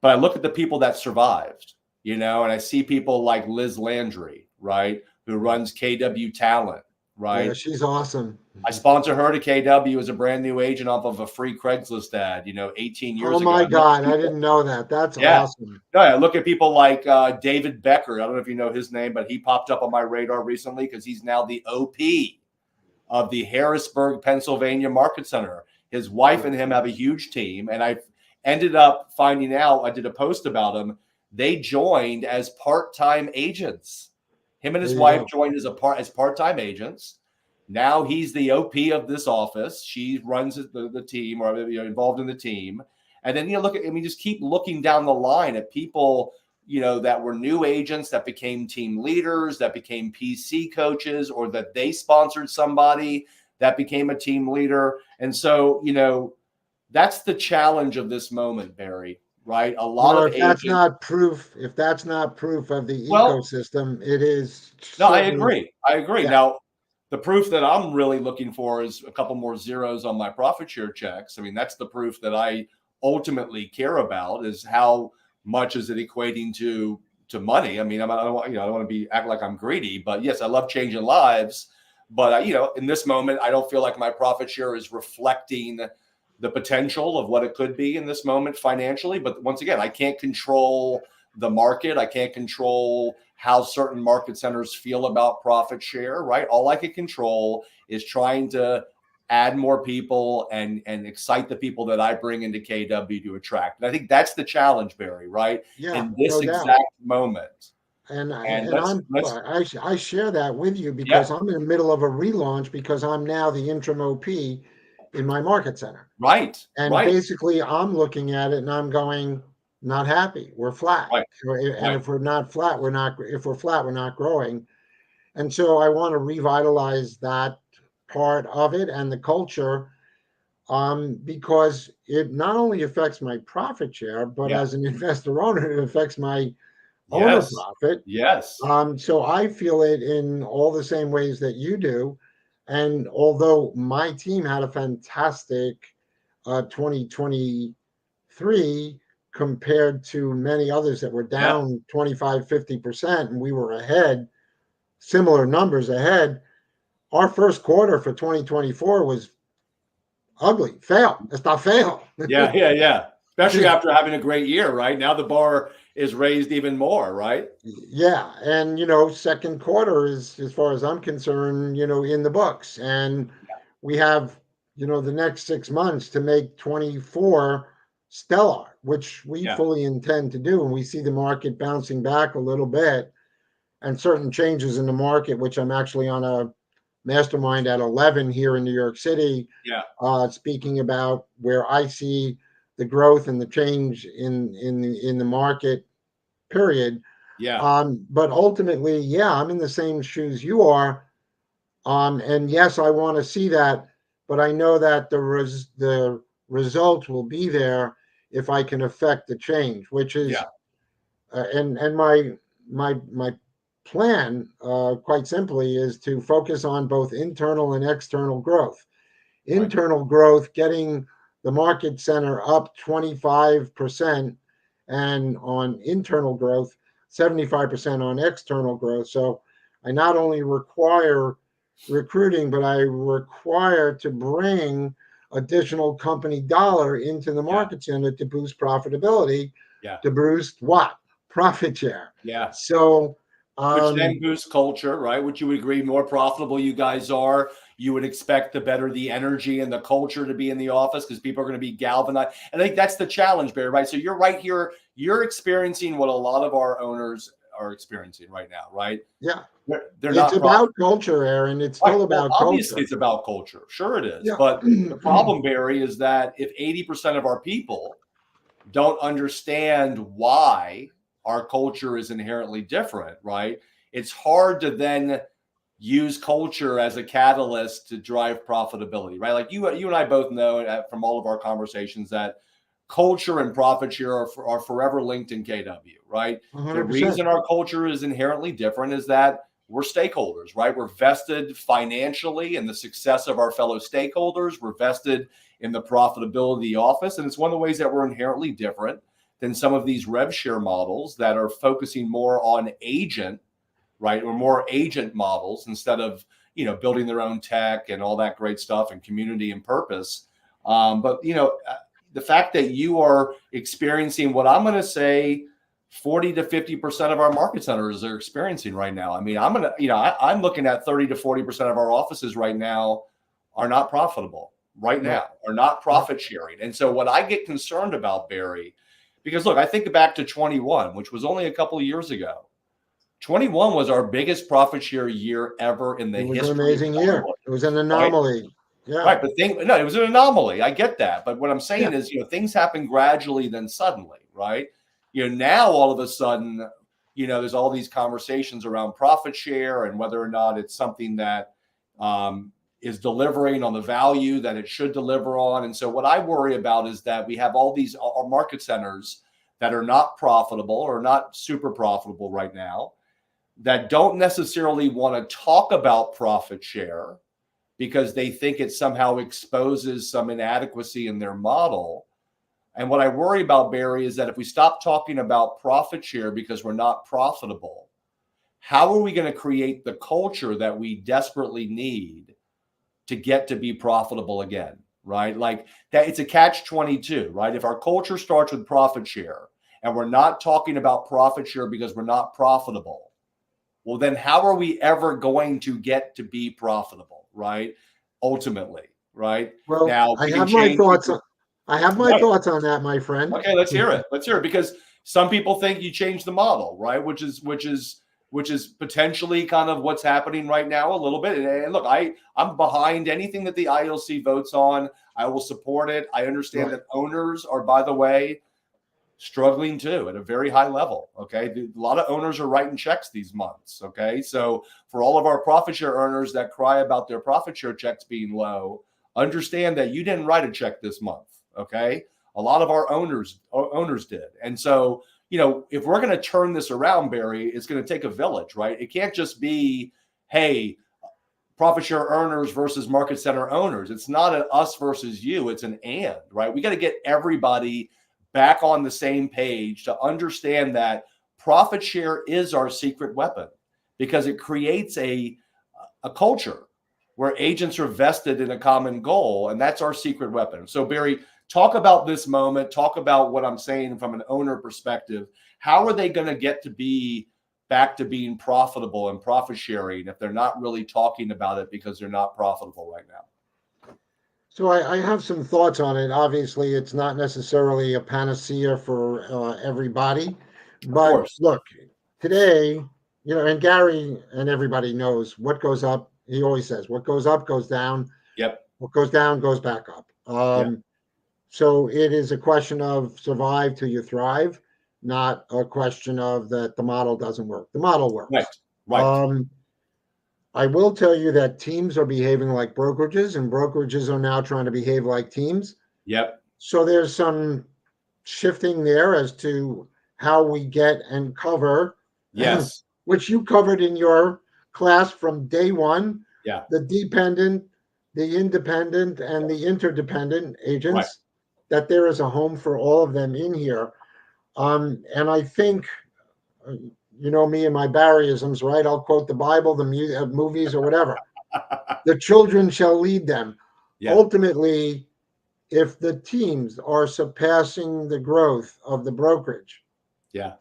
I look at the people that survived, and I see people like Liz Landry, right, who runs KW Talent, right? Yeah, she's awesome. I sponsor her to KW as a brand new agent off of a free Craigslist ad, 18 years ago. Oh my God, I didn't know that. That's awesome. No, I look at people like David Becker. I don't know if you know his name, but he popped up on my radar recently because he's now the OP of the Harrisburg, Pennsylvania Market Center. His wife and him have a huge team, and I ended up finding out, I did a post about him, they joined as part-time agents. Him and his wife joined as part-time agents. Now he's the OP of this office. She runs the team, or involved in the team. And then look at, just keep looking down the line at people, that were new agents that became team leaders, that became PC coaches, or that they sponsored somebody that became a team leader. And so, that's the challenge of this moment, Barry. Right? A lot of if that's not proof of the ecosystem, it is. No, I agree. Yeah. Now, the proof that I'm really looking for is a couple more zeros on my profit share checks. That's the proof that I ultimately care about, is how much is it equating to money. I don't want to act like I'm greedy, but yes, I love changing lives. But in this moment, I don't feel like my profit share is reflecting the potential of what it could be in this moment financially. But once again, I can't control the market. I can't control how certain market centers feel about profit share, right? All I can control is trying to add more people and excite the people that I bring into KW to attract. And I think that's the challenge, Barry, right? Yeah, in this exact moment. And I share that with you because I'm in the middle of a relaunch because I'm now the interim OP in my market center. Right. And basically I'm looking at it and I'm going, not happy. We're flat. Right. And if we're not flat, if we're flat, we're not growing. And so I want to revitalize that part of it and the culture, because it not only affects my profit share, but as an investor owner, it affects my owner profit. Yes. So I feel it in all the same ways that you do. And although my team had a fantastic 2023 compared to many others that were down 25, 50%, and we were ahead, similar numbers ahead, our first quarter for 2024 was ugly. Fail. It's not fail. Yeah. Especially after having a great year, right? Now the bar is raised even more, right? Yeah, and second quarter is, as far as I'm concerned, in the books, and we have the next 6 months to make 24 stellar, which we Yeah. fully intend to do, and we see the market bouncing back a little bit, and certain changes in the market, which I'm actually on a mastermind at 11 here in New York City, Yeah. speaking about where I see the growth and the change in the market. Period. Yeah. But ultimately, yeah, I'm in the same shoes you are. And yes, I want to see that, but I know that the result will be there if I can affect the change, which is Yeah. and my plan, quite simply, is to focus on both internal and external growth. Right. Internal growth, getting the market center up 25%, and on internal growth, 75% on external growth. So I not only require recruiting, but I require to bring additional company dollar into the Yeah. market center to boost profitability, Yeah. to boost what? Profit share. Yeah. So, Which then boosts culture, right? Which you would agree, more profitable you guys are, you would expect the better the energy and the culture to be in the office, because people are going to be galvanized. And I think that's the challenge, Barry, right? So you're right here. You're experiencing what a lot of our owners are experiencing right now, right? yeah, They're it's not about culture, Aaron. It's right. still Well, about obviously culture. it's about culture. Sure it is. Yeah. But the problem, Barry, is that if 80% of our people don't understand why our culture is inherently different, right? It's hard to then use culture as a catalyst to drive profitability, right? Like you and I both know from all of our conversations that culture and profit share are forever linked in KW, right? The 100%. reason our culture is inherently different is that we're stakeholders, right? We're vested financially in the success of our fellow stakeholders. We're vested in the profitability of the office. And it's one of the ways that we're inherently different than some of these rev share models that are focusing more on agent, right? Or more agent models instead of, building their own tech and all that great stuff and community and purpose. But the fact that you are experiencing what I'm going to say 40 to 50% of our market centers are experiencing right now. I mean, I'm looking at 30 to 40% of our offices right now are not profitable right No. now, are not profit sharing. And so what I get concerned about, Barry, because look, I think back to 21, which was only a couple of years ago. 21 was our biggest profit share year ever in the It was an history of amazing the year. company, It was an right? anomaly. Yeah. Right, but no, it was an anomaly. I get that, but what I'm saying Yeah. is, things happen gradually, then suddenly, right? Now all of a sudden, there's all these conversations around profit share and whether or not it's something that is delivering on the value that it should deliver on. And so, what I worry about is that we have all these our market centers that are not profitable or not super profitable right now, that don't necessarily want to talk about profit share because they think it somehow exposes some inadequacy in their model. And what I worry about, Barry, is that if we stop talking about profit share because we're not profitable, how are we going to create the culture that we desperately need to get to be profitable again, right? Like that, it's a catch-22, right? If our culture starts with profit share and we're not talking about profit share because we're not profitable, well, then how are we ever going to get to be profitable, right? Ultimately, right? Well, Now I we can have my change. thoughts. I have my Right. thoughts on that, my friend. Okay, let's hear it. Let's hear it, because some people think you change the model, right? Which is potentially kind of what's happening right now a little bit. And look, I'm behind anything that the ILC votes on. I will support it. I understand Right. that owners are, by the way, struggling too at a very high level. Okay. A lot of owners are writing checks these months. Okay. So for all of our profit share earners that cry about their profit share checks being low, understand that you didn't write a check this month. Okay. A lot of our owners did. And so, if we're going to turn this around, Barry, it's going to take a village, right? It can't just be, hey, profit share earners versus market center owners. It's not an us versus you. It's an and, right? We got to get everybody back on the same page to understand that profit share is our secret weapon, because it creates a culture. where agents are vested in a common goal, and that's our secret weapon. So Barry, talk about this moment. Talk about what I'm saying from an owner perspective. How are they going to get to be back to being profitable and profit sharing if they're not really talking about it because they're not profitable right now? So I have some thoughts on it. Obviously, it's not necessarily a panacea for everybody, Of but course. look, today, and Gary and everybody knows what goes up. He always says, "What goes up goes down. Yep. What goes down goes back up." Yeah. So it is a question of survive till you thrive, not a question of that the model doesn't work. The model Right. works. Right. I will tell you that teams are behaving like brokerages, and brokerages are now trying to behave like teams. Yep. So there's some shifting there as to how we get and cover, Yes. which you covered in your class from day one, Yeah. the dependent, the independent, and the interdependent Right. agents, that there is a home for all of them in here. And I think, you know me and my Barryisms, right? I'll quote the Bible, the movies, or whatever. The children shall lead them. Yeah. Ultimately, if the teams are surpassing the growth of the brokerage, Yeah.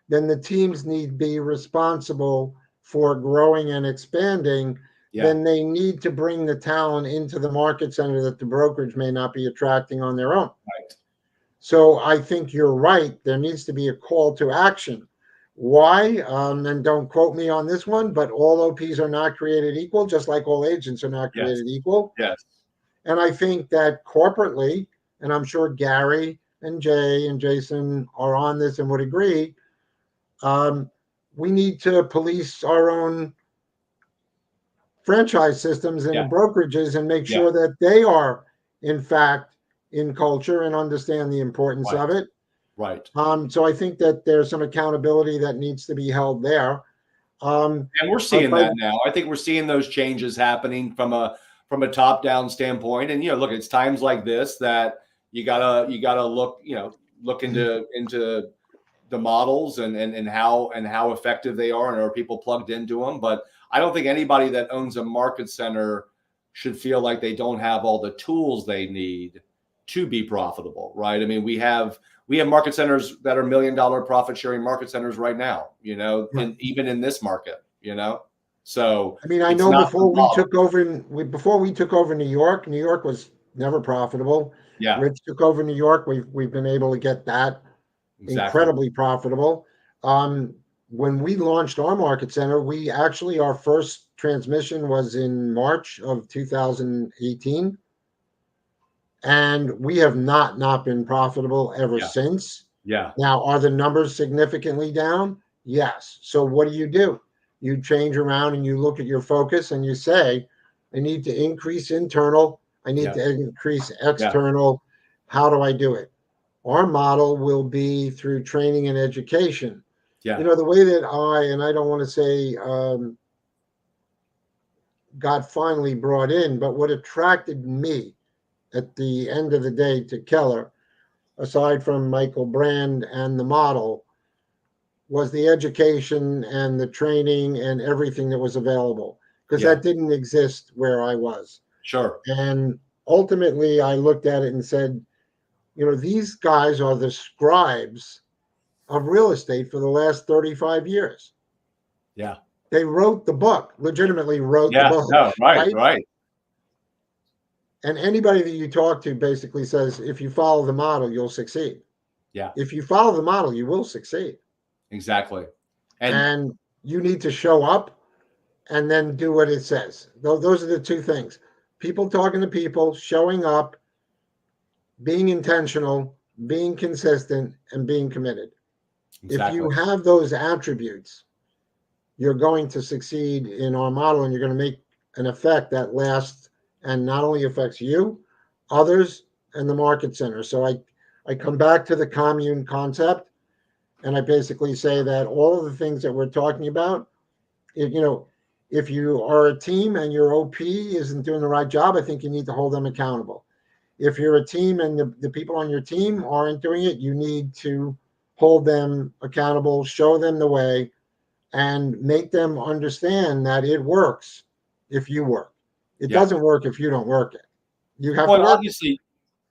then the teams need to be responsible for growing and expanding. Yeah. Then they need to bring the talent into the market center that the brokerage may not be attracting on their own. Right. So I think you're right. There needs to be a call to action. Why? And don't quote me on this one, but all OPs are not created equal, just like all agents are not Yes. created equal. Yes. And I think that corporately, and I'm sure Gary and Jay and Jason are on this and would agree, we need to police our own franchise systems and Yeah. the brokerages and make Yeah. sure that they are, in fact, in culture and understand the importance Right. of it. Right. So I think that there's some accountability that needs to be held there. And we're seeing that now. I think we're seeing those changes happening from a top down standpoint. And look, it's times like this that you gotta look into the models and how effective they are, and are people plugged into them. But I don't think anybody that owns a market center should feel like they don't have all the tools they need to be profitable, right? I mean, we have market centers that are $1 million profit sharing market centers right now, Right. even in this market, So I mean, I it's know not the before we model. took over New York, New York was never profitable. Yeah, Rich took over New York. We've been able to get that exactly. incredibly profitable. When we launched our market center, our first transmission was in March of 2018, and we have not been profitable ever Yeah, since. yeah, Now, are the numbers significantly down? Yes. So what do? You change around and you look at your focus and you say, I need to increase internal, I need yeah, to increase yeah, external. How do I do it? Our model will be through training and education. yeah, The way that and I don't want to say got finally brought in, but what attracted me at the end of the day to Keller, aside from Michael Brand and the model, was the education and the training and everything that was available, because yeah. that didn't exist where I was. Sure. And ultimately, I looked at it and said, these guys are the scribes of real estate for the last 35 years. Yeah. They wrote the book, legitimately wrote the Yeah. book, No. Right. right? Right. And anybody that you talk to basically says, if you follow the model, you'll succeed. Yeah. If you follow the model, you will succeed. Exactly. And And you need to show up and then do what it says. Those are the two things: people talking to people, showing up, being intentional, being consistent, and being committed. If exactly. you have those attributes, you're going to succeed in our model, and you're going to make an effect that lasts and not only affects you, others, and the market center. So I come back to the commune concept, and I basically say that all of the things that we're talking about, if you are a team and your OP isn't doing the right job, I think you need to hold them accountable. If you're a team and the people on your team aren't doing it, you need to hold them accountable, show them the way, and make them understand that it works if you work. It Yeah. doesn't work if you don't work it. You have Well, to and work. obviously,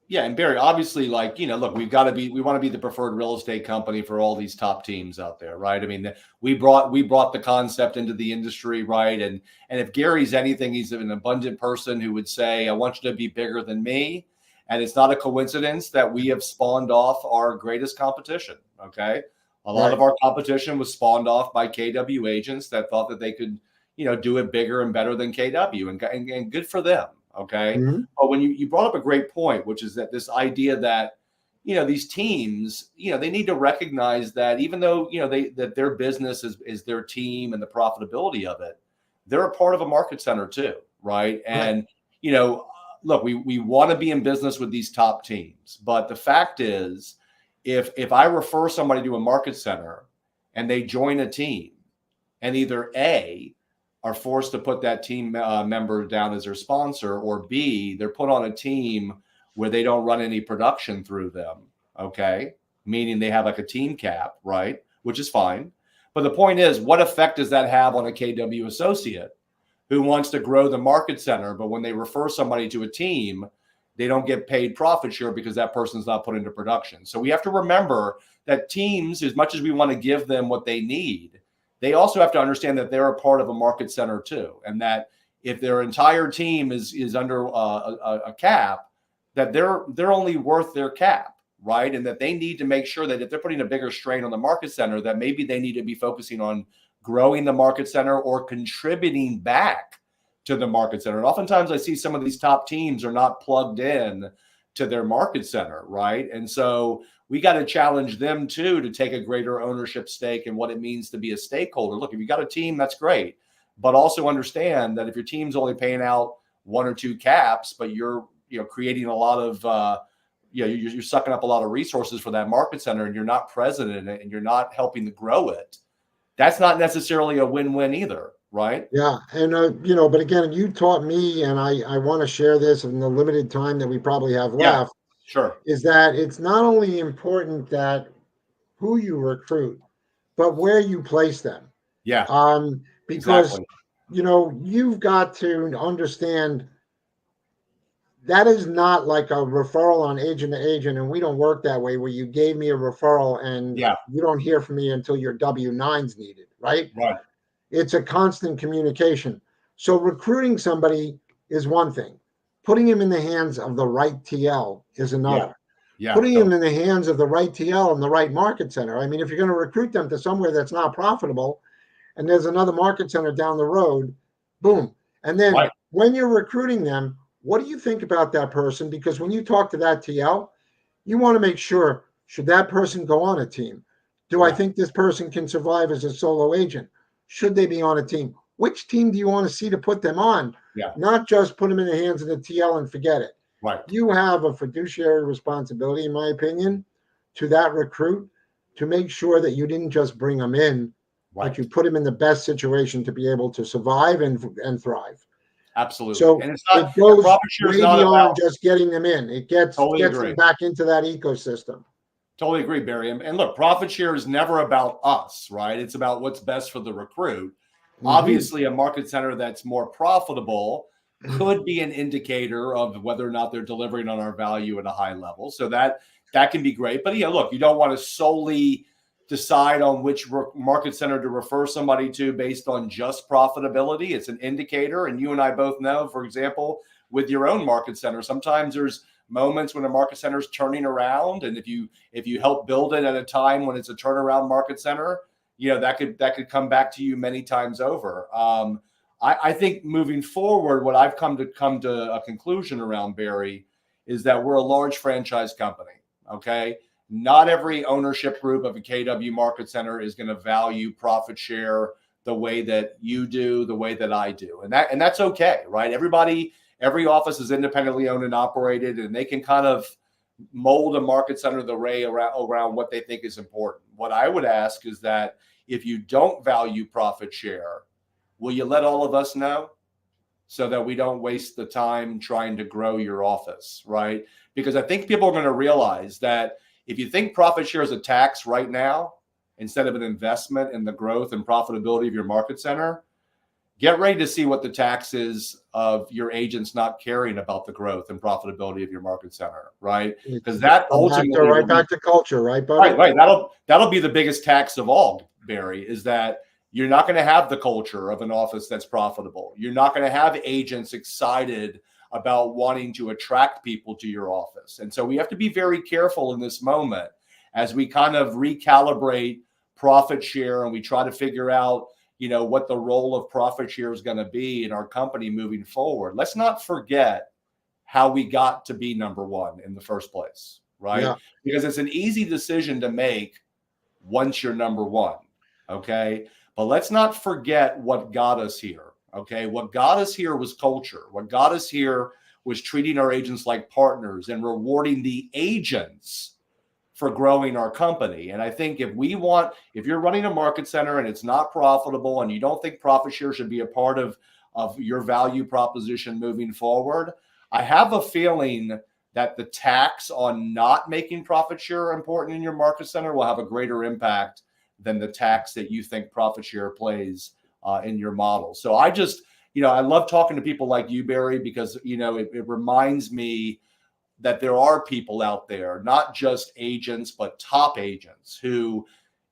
yeah, and Barry, obviously, like, look, we want to be the preferred real estate company for all these top teams out there, right? I mean, we brought the concept into the industry, right? And if Gary's anything, he's an abundant person who would say, I want you to be bigger than me. And it's not a coincidence that we have spawned off our greatest competition. Okay. A lot of Right. our competition was spawned off by KW agents that thought that they could, do it bigger and better than KW, and good for them. Okay. Mm-hmm. But when you brought up a great point, which is that this idea that, these teams, they need to recognize that even though, that their business is their team and the profitability of it, they're a part of a market center too. Right. And, look, we want to be in business with these top teams, but the fact is, if I refer somebody to a market center and they join a team, and either A, are forced to put that team member down as their sponsor, or B, they're put on a team where they don't run any production through them, okay? Meaning they have like a team cap, right? Which is fine. But the point is, what effect does that have on a KW associate who wants to grow the market center, but when they refer somebody to a team, they don't get paid profit share because that person's not put into production. So we have to remember that teams, as much as we want to give them what they need, they also have to understand that they're a part of a market center too, and that if their entire team is under a cap, that they're only worth their cap, right? And that they need to make sure that if they're putting a bigger strain on the market center, that maybe they need to be focusing on growing the market center or contributing back to the market center. And oftentimes I see some of these top teams are not plugged in to their market center, right? And so we got to challenge them too to take a greater ownership stake in what it means to be a stakeholder. Look, if you got a team, that's great, but also understand that if your team's only paying out 1 or 2 caps, but you're creating a lot of you're sucking up a lot of resources for that market center, and you're not present in it, and you're not helping to grow it, that's not necessarily a win-win either, right? Yeah. And, but again, you taught me, and I want to share this in the limited time that we probably have Yeah, left, sure. is that it's not only important that who you recruit, but where you place them. Yeah, Because, exactly. you've got to understand that is not like a referral on agent to agent, and we don't work that way where you gave me a referral and Yeah, you don't hear from me until your W-9's needed, right? right. It's a constant communication. So recruiting somebody is one thing. Putting him in the hands of the right TL is Yeah, another. yeah. Putting him in the hands of the right TL and the right market center. I mean, if you're going to recruit them to somewhere that's not profitable and there's another market center down the road, boom. And then Right. when you're recruiting them, what do you think about that person? Because when you talk to that TL, you want to make sure, should that person go on a team? Do I Yeah, think this person can survive as a solo agent? Should they be on a team? Which team do you want to see to put them on? yeah. Not just put them in the hands of the TL and forget it. Right. You have a fiduciary responsibility, in my opinion, to that recruit to make sure that you didn't just bring them in, but Right. you put them in the best situation to be able to survive and thrive. Absolutely. So And it's it not, goes profit share is way not about, beyond just getting them in. It totally gets them agree. back into that ecosystem. Totally agree, Barry. And look, profit share is never about us, right? It's about what's best for the recruit. Mm-hmm. Obviously, a market center that's more profitable could be an indicator of whether or not they're delivering on our value at a high level. So that can be great. But look, you don't want to solely decide on which market center to refer somebody to based on just profitability. It's an indicator. And you and I both know, for example, with your own market center, sometimes there's moments when a market center is turning around. And if you help build it at a time when it's a turnaround market center, that could come back to you many times over. I think moving forward, what I've come to a conclusion around, Barry, is that we're a large franchise company. Okay. Not every ownership group of a KW market center is going to value profit share the way that you do, the way that I do. And that's okay, right? Every office is independently owned and operated, and they can kind of mold a market center the way around what they think is important. What I would ask is that if you don't value profit share, will you let all of us know so that we don't waste the time trying to grow your office, right? Because I think people are going to realize that if you think profit share is a tax right now, instead of an investment in the growth and profitability of your market center, get ready to see what the tax is of your agents not caring about the growth and profitability of your market center, right? Because that ultimately right back to culture, right, buddy? right. That'll be the biggest tax of all, Barry, is that you're not going to have the culture of an office that's profitable. You're not going to have agents excited about wanting to attract people to your office. And so we have to be very careful in this moment as we kind of recalibrate profit share and we try to figure out, what the role of profit share is going to be in our company moving forward. Let's not forget how we got to be number one in the first place, right? Yeah. Because it's an easy decision to make once you're number one, okay? But let's not forget what got us here, okay? What got us here was culture. What got us here was treating our agents like partners and rewarding the agents for growing our company. And I think if you're running a market center and it's not profitable and you don't think profit share should be a part of your value proposition moving forward, I have a feeling that the tax on not making profit share important in your market center will have a greater impact than the tax that you think profit share plays in your model. So I just, I love talking to people like you, Barry, because, it reminds me that there are people out there, not just agents, but top agents who,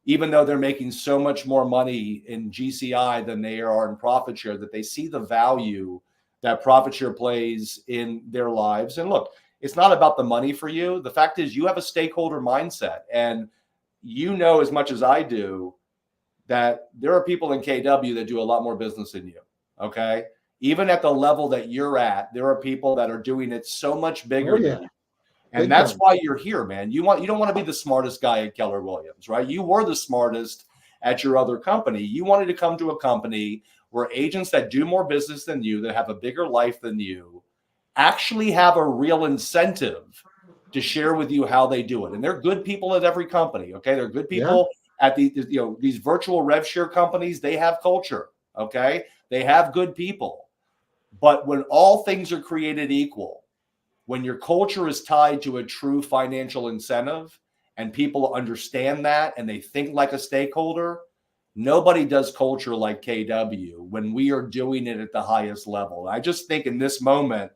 even though they're making so much more money in GCI than they are in profit share, that they see the value that profit share plays in their lives. And look, it's not about the money for you. The fact is you have a stakeholder mindset, and as much as I do that there are people in KW that do a lot more business than you. Okay. Even at the level that you're at, there are people that are doing it so much bigger than you. And that's why you're here, man. You don't want to be the smartest guy at Keller Williams, right? You were the smartest at your other company. You wanted to come to a company where agents that do more business than you, that have a bigger life than you, actually have a real incentive to share with you how they do it. And they're good people at every company. Okay. They're good people at these virtual rev share companies. They have culture. Okay. They have good people. But when all things are created equal, when your culture is tied to a true financial incentive and people understand that and they think like a stakeholder, nobody does culture like KW when we are doing it at the highest level. I just think in this moment,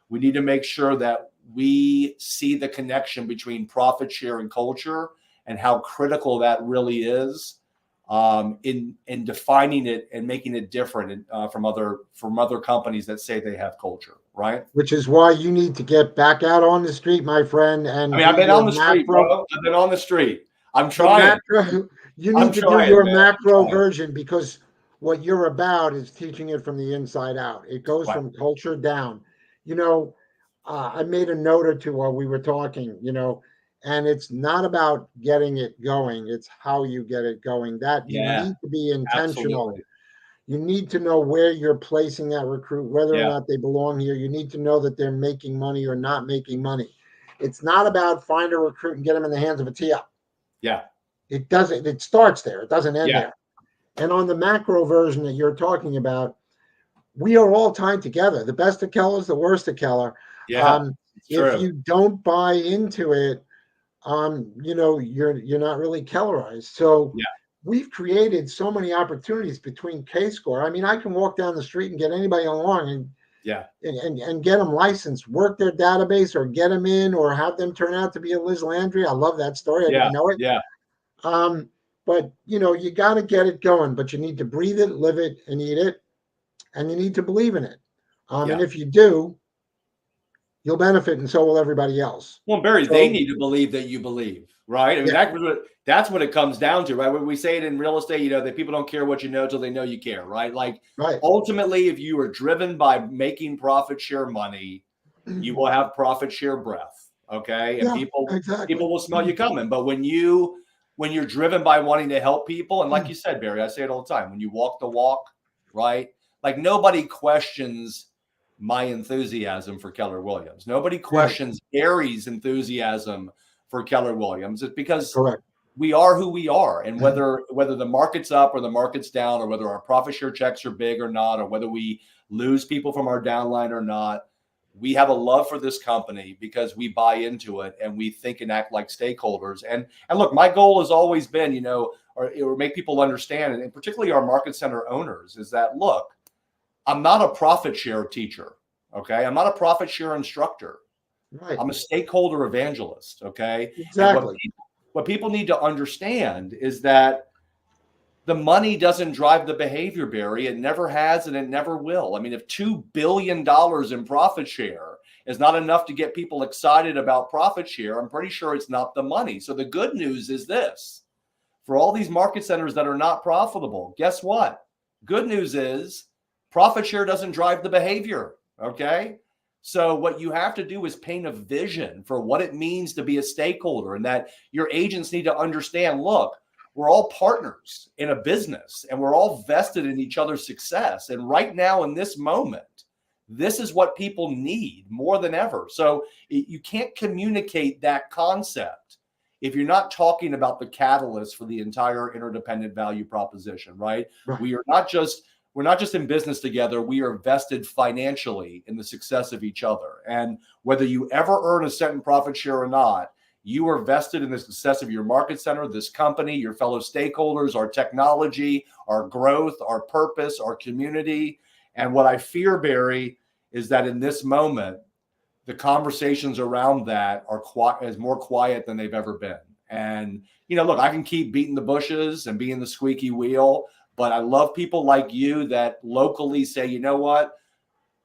we need to make sure that we see the connection between profit share and culture and how critical that really is in defining it and making it different from other companies that say they have culture, right? Which is why you need to get back out on the street, my friend. And I've been on the street, bro. I've been on the street. I'm trying. You need to do your macro version, because what you're about is teaching it from the inside out. It goes from culture down. I made a note or two while we were talking, and it's not about getting it going. It's how you get it going. That you need to be intentional. Absolutely. You need to know where you're placing that recruit, whether or not they belong here. You need to know that they're making money or not making money. It's not about find a recruit and get them in the hands of a TI. Yeah. It doesn't. It starts there. It doesn't end there. And on the macro version that you're talking about, we are all tied together. The best of Keller's the worst of Keller. Yeah. If you don't buy into it, you're not really Kellerized. So we've created so many opportunities between K-Score. I mean, I can walk down the street and get anybody along and get them licensed, work their database, or get them in, or have them turn out to be a Liz Landry. I love that story. I didn't know it. Yeah. But you got to get it going, but you need to breathe it, live it, and eat it. And you need to believe in it. And if you do, you'll benefit, and so will everybody else. Well, Barry, they need to believe that you believe, right? I mean, that's what it comes down to, right? When we say it in real estate, that people don't care what you know till they know you care, right? Like, ultimately, if you are driven by making profit share money, you will have profit share breath, okay? And people will smell you coming. But when you're driven by wanting to help people, and like you said, Barry, I say it all the time, when you walk the walk, right? Like, nobody questions my enthusiasm for Keller Williams. Nobody questions Gary's enthusiasm for Keller Williams. It's because we are who we are. And whether the market's up or the market's down, or whether our profit share checks are big or not, or whether we lose people from our downline or not, we have a love for this company because we buy into it and we think and act like stakeholders. And look, my goal has always been, or make people understand, and particularly our market center owners, is that, look, I'm not a profit share teacher. Okay. I'm not a profit share instructor. Right. I'm a stakeholder evangelist. Okay. Exactly. And what people need to understand is that the money doesn't drive the behavior, Barry. It never has, and it never will. I mean, if $2 billion in profit share is not enough to get people excited about profit share, I'm pretty sure it's not the money. So the good news is this: for all these market centers that are not profitable, guess what? Good news is profit share doesn't drive the behavior. Okay. So what you have to do is paint a vision for what it means to be a stakeholder, and that your agents need to understand, look, we're all partners in a business and we're all vested in each other's success. And right now in this moment, this is what people need more than ever. So you can't communicate that concept if you're not talking about the catalyst for the entire interdependent value proposition, right? We're not just in business together. We are vested financially in the success of each other. And whether you ever earn a cent in profit share or not, you are vested in the success of your market center, this company, your fellow stakeholders, our technology, our growth, our purpose, our community. And what I fear, Barry, is that in this moment, the conversations around that are more quiet than they've ever been. And, look, I can keep beating the bushes and being the squeaky wheel, but I love people like you that locally say, you know what?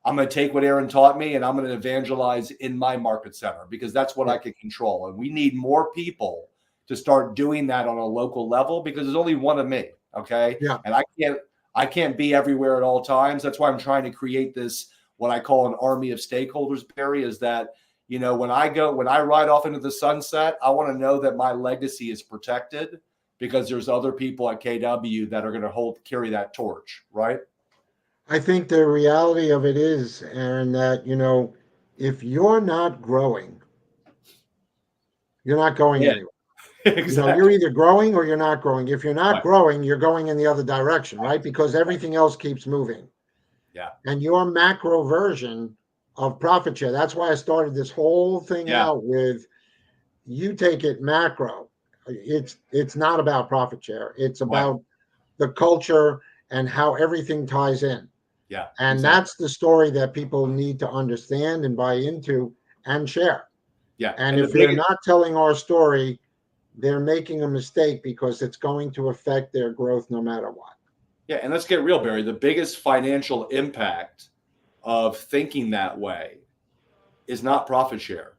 I'm going to take what Aaron taught me and I'm going to evangelize in my market center, because that's what I can control. And we need more people to start doing that on a local level, because there's only one of me. Okay. Yeah. And I can't be everywhere at all times. That's why I'm trying to create this, what I call an army of stakeholders, Barry, is that, when I ride off into the sunset, I want to know that my legacy is protected, because there's other people at KW that are going to carry that torch. Right. I think the reality of it is, Aaron, that, if you're not growing, you're not going anywhere. Exactly. You're either growing or you're not growing. If you're not growing, you're going in the other direction, right? Because everything else keeps moving. Yeah. And your macro version of profit share, that's why I started this whole thing out with, you take it macro. It's not about profit share. It's about the culture and how everything ties in. Yeah. And that's the story that people need to understand and buy into and share. Yeah. And if they're not telling our story, they're making a mistake, because it's going to affect their growth no matter what. Yeah. And let's get real, Barry. The biggest financial impact of thinking that way is not profit share.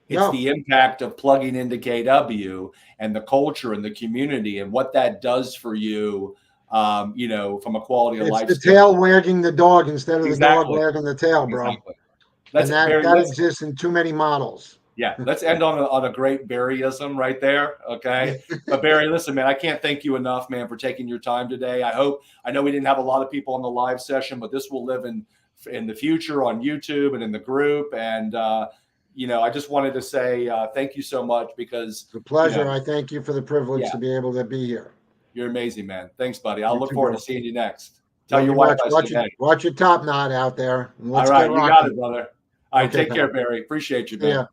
It's the impact of plugging into KW and the culture and the community and what that does for you. From a quality of life. It's the tail wagging the dog instead of the dog wagging the tail, bro. Exactly. And that exists in too many models. Yeah, let's end on a great Barryism right there. Okay. But Barry, listen, man, I can't thank you enough, man, for taking your time today. I know we didn't have a lot of people on the live session, but this will live in the future on YouTube and in the group. And, I just wanted to say thank you so much, because it's a pleasure. I thank you for the privilege to be able to be here. You're amazing, man. Thanks, buddy. I'll look forward to seeing you next. Tell your wife watch your top knot out there. All right, you got it, brother. All right, take care, Barry. Appreciate you, man.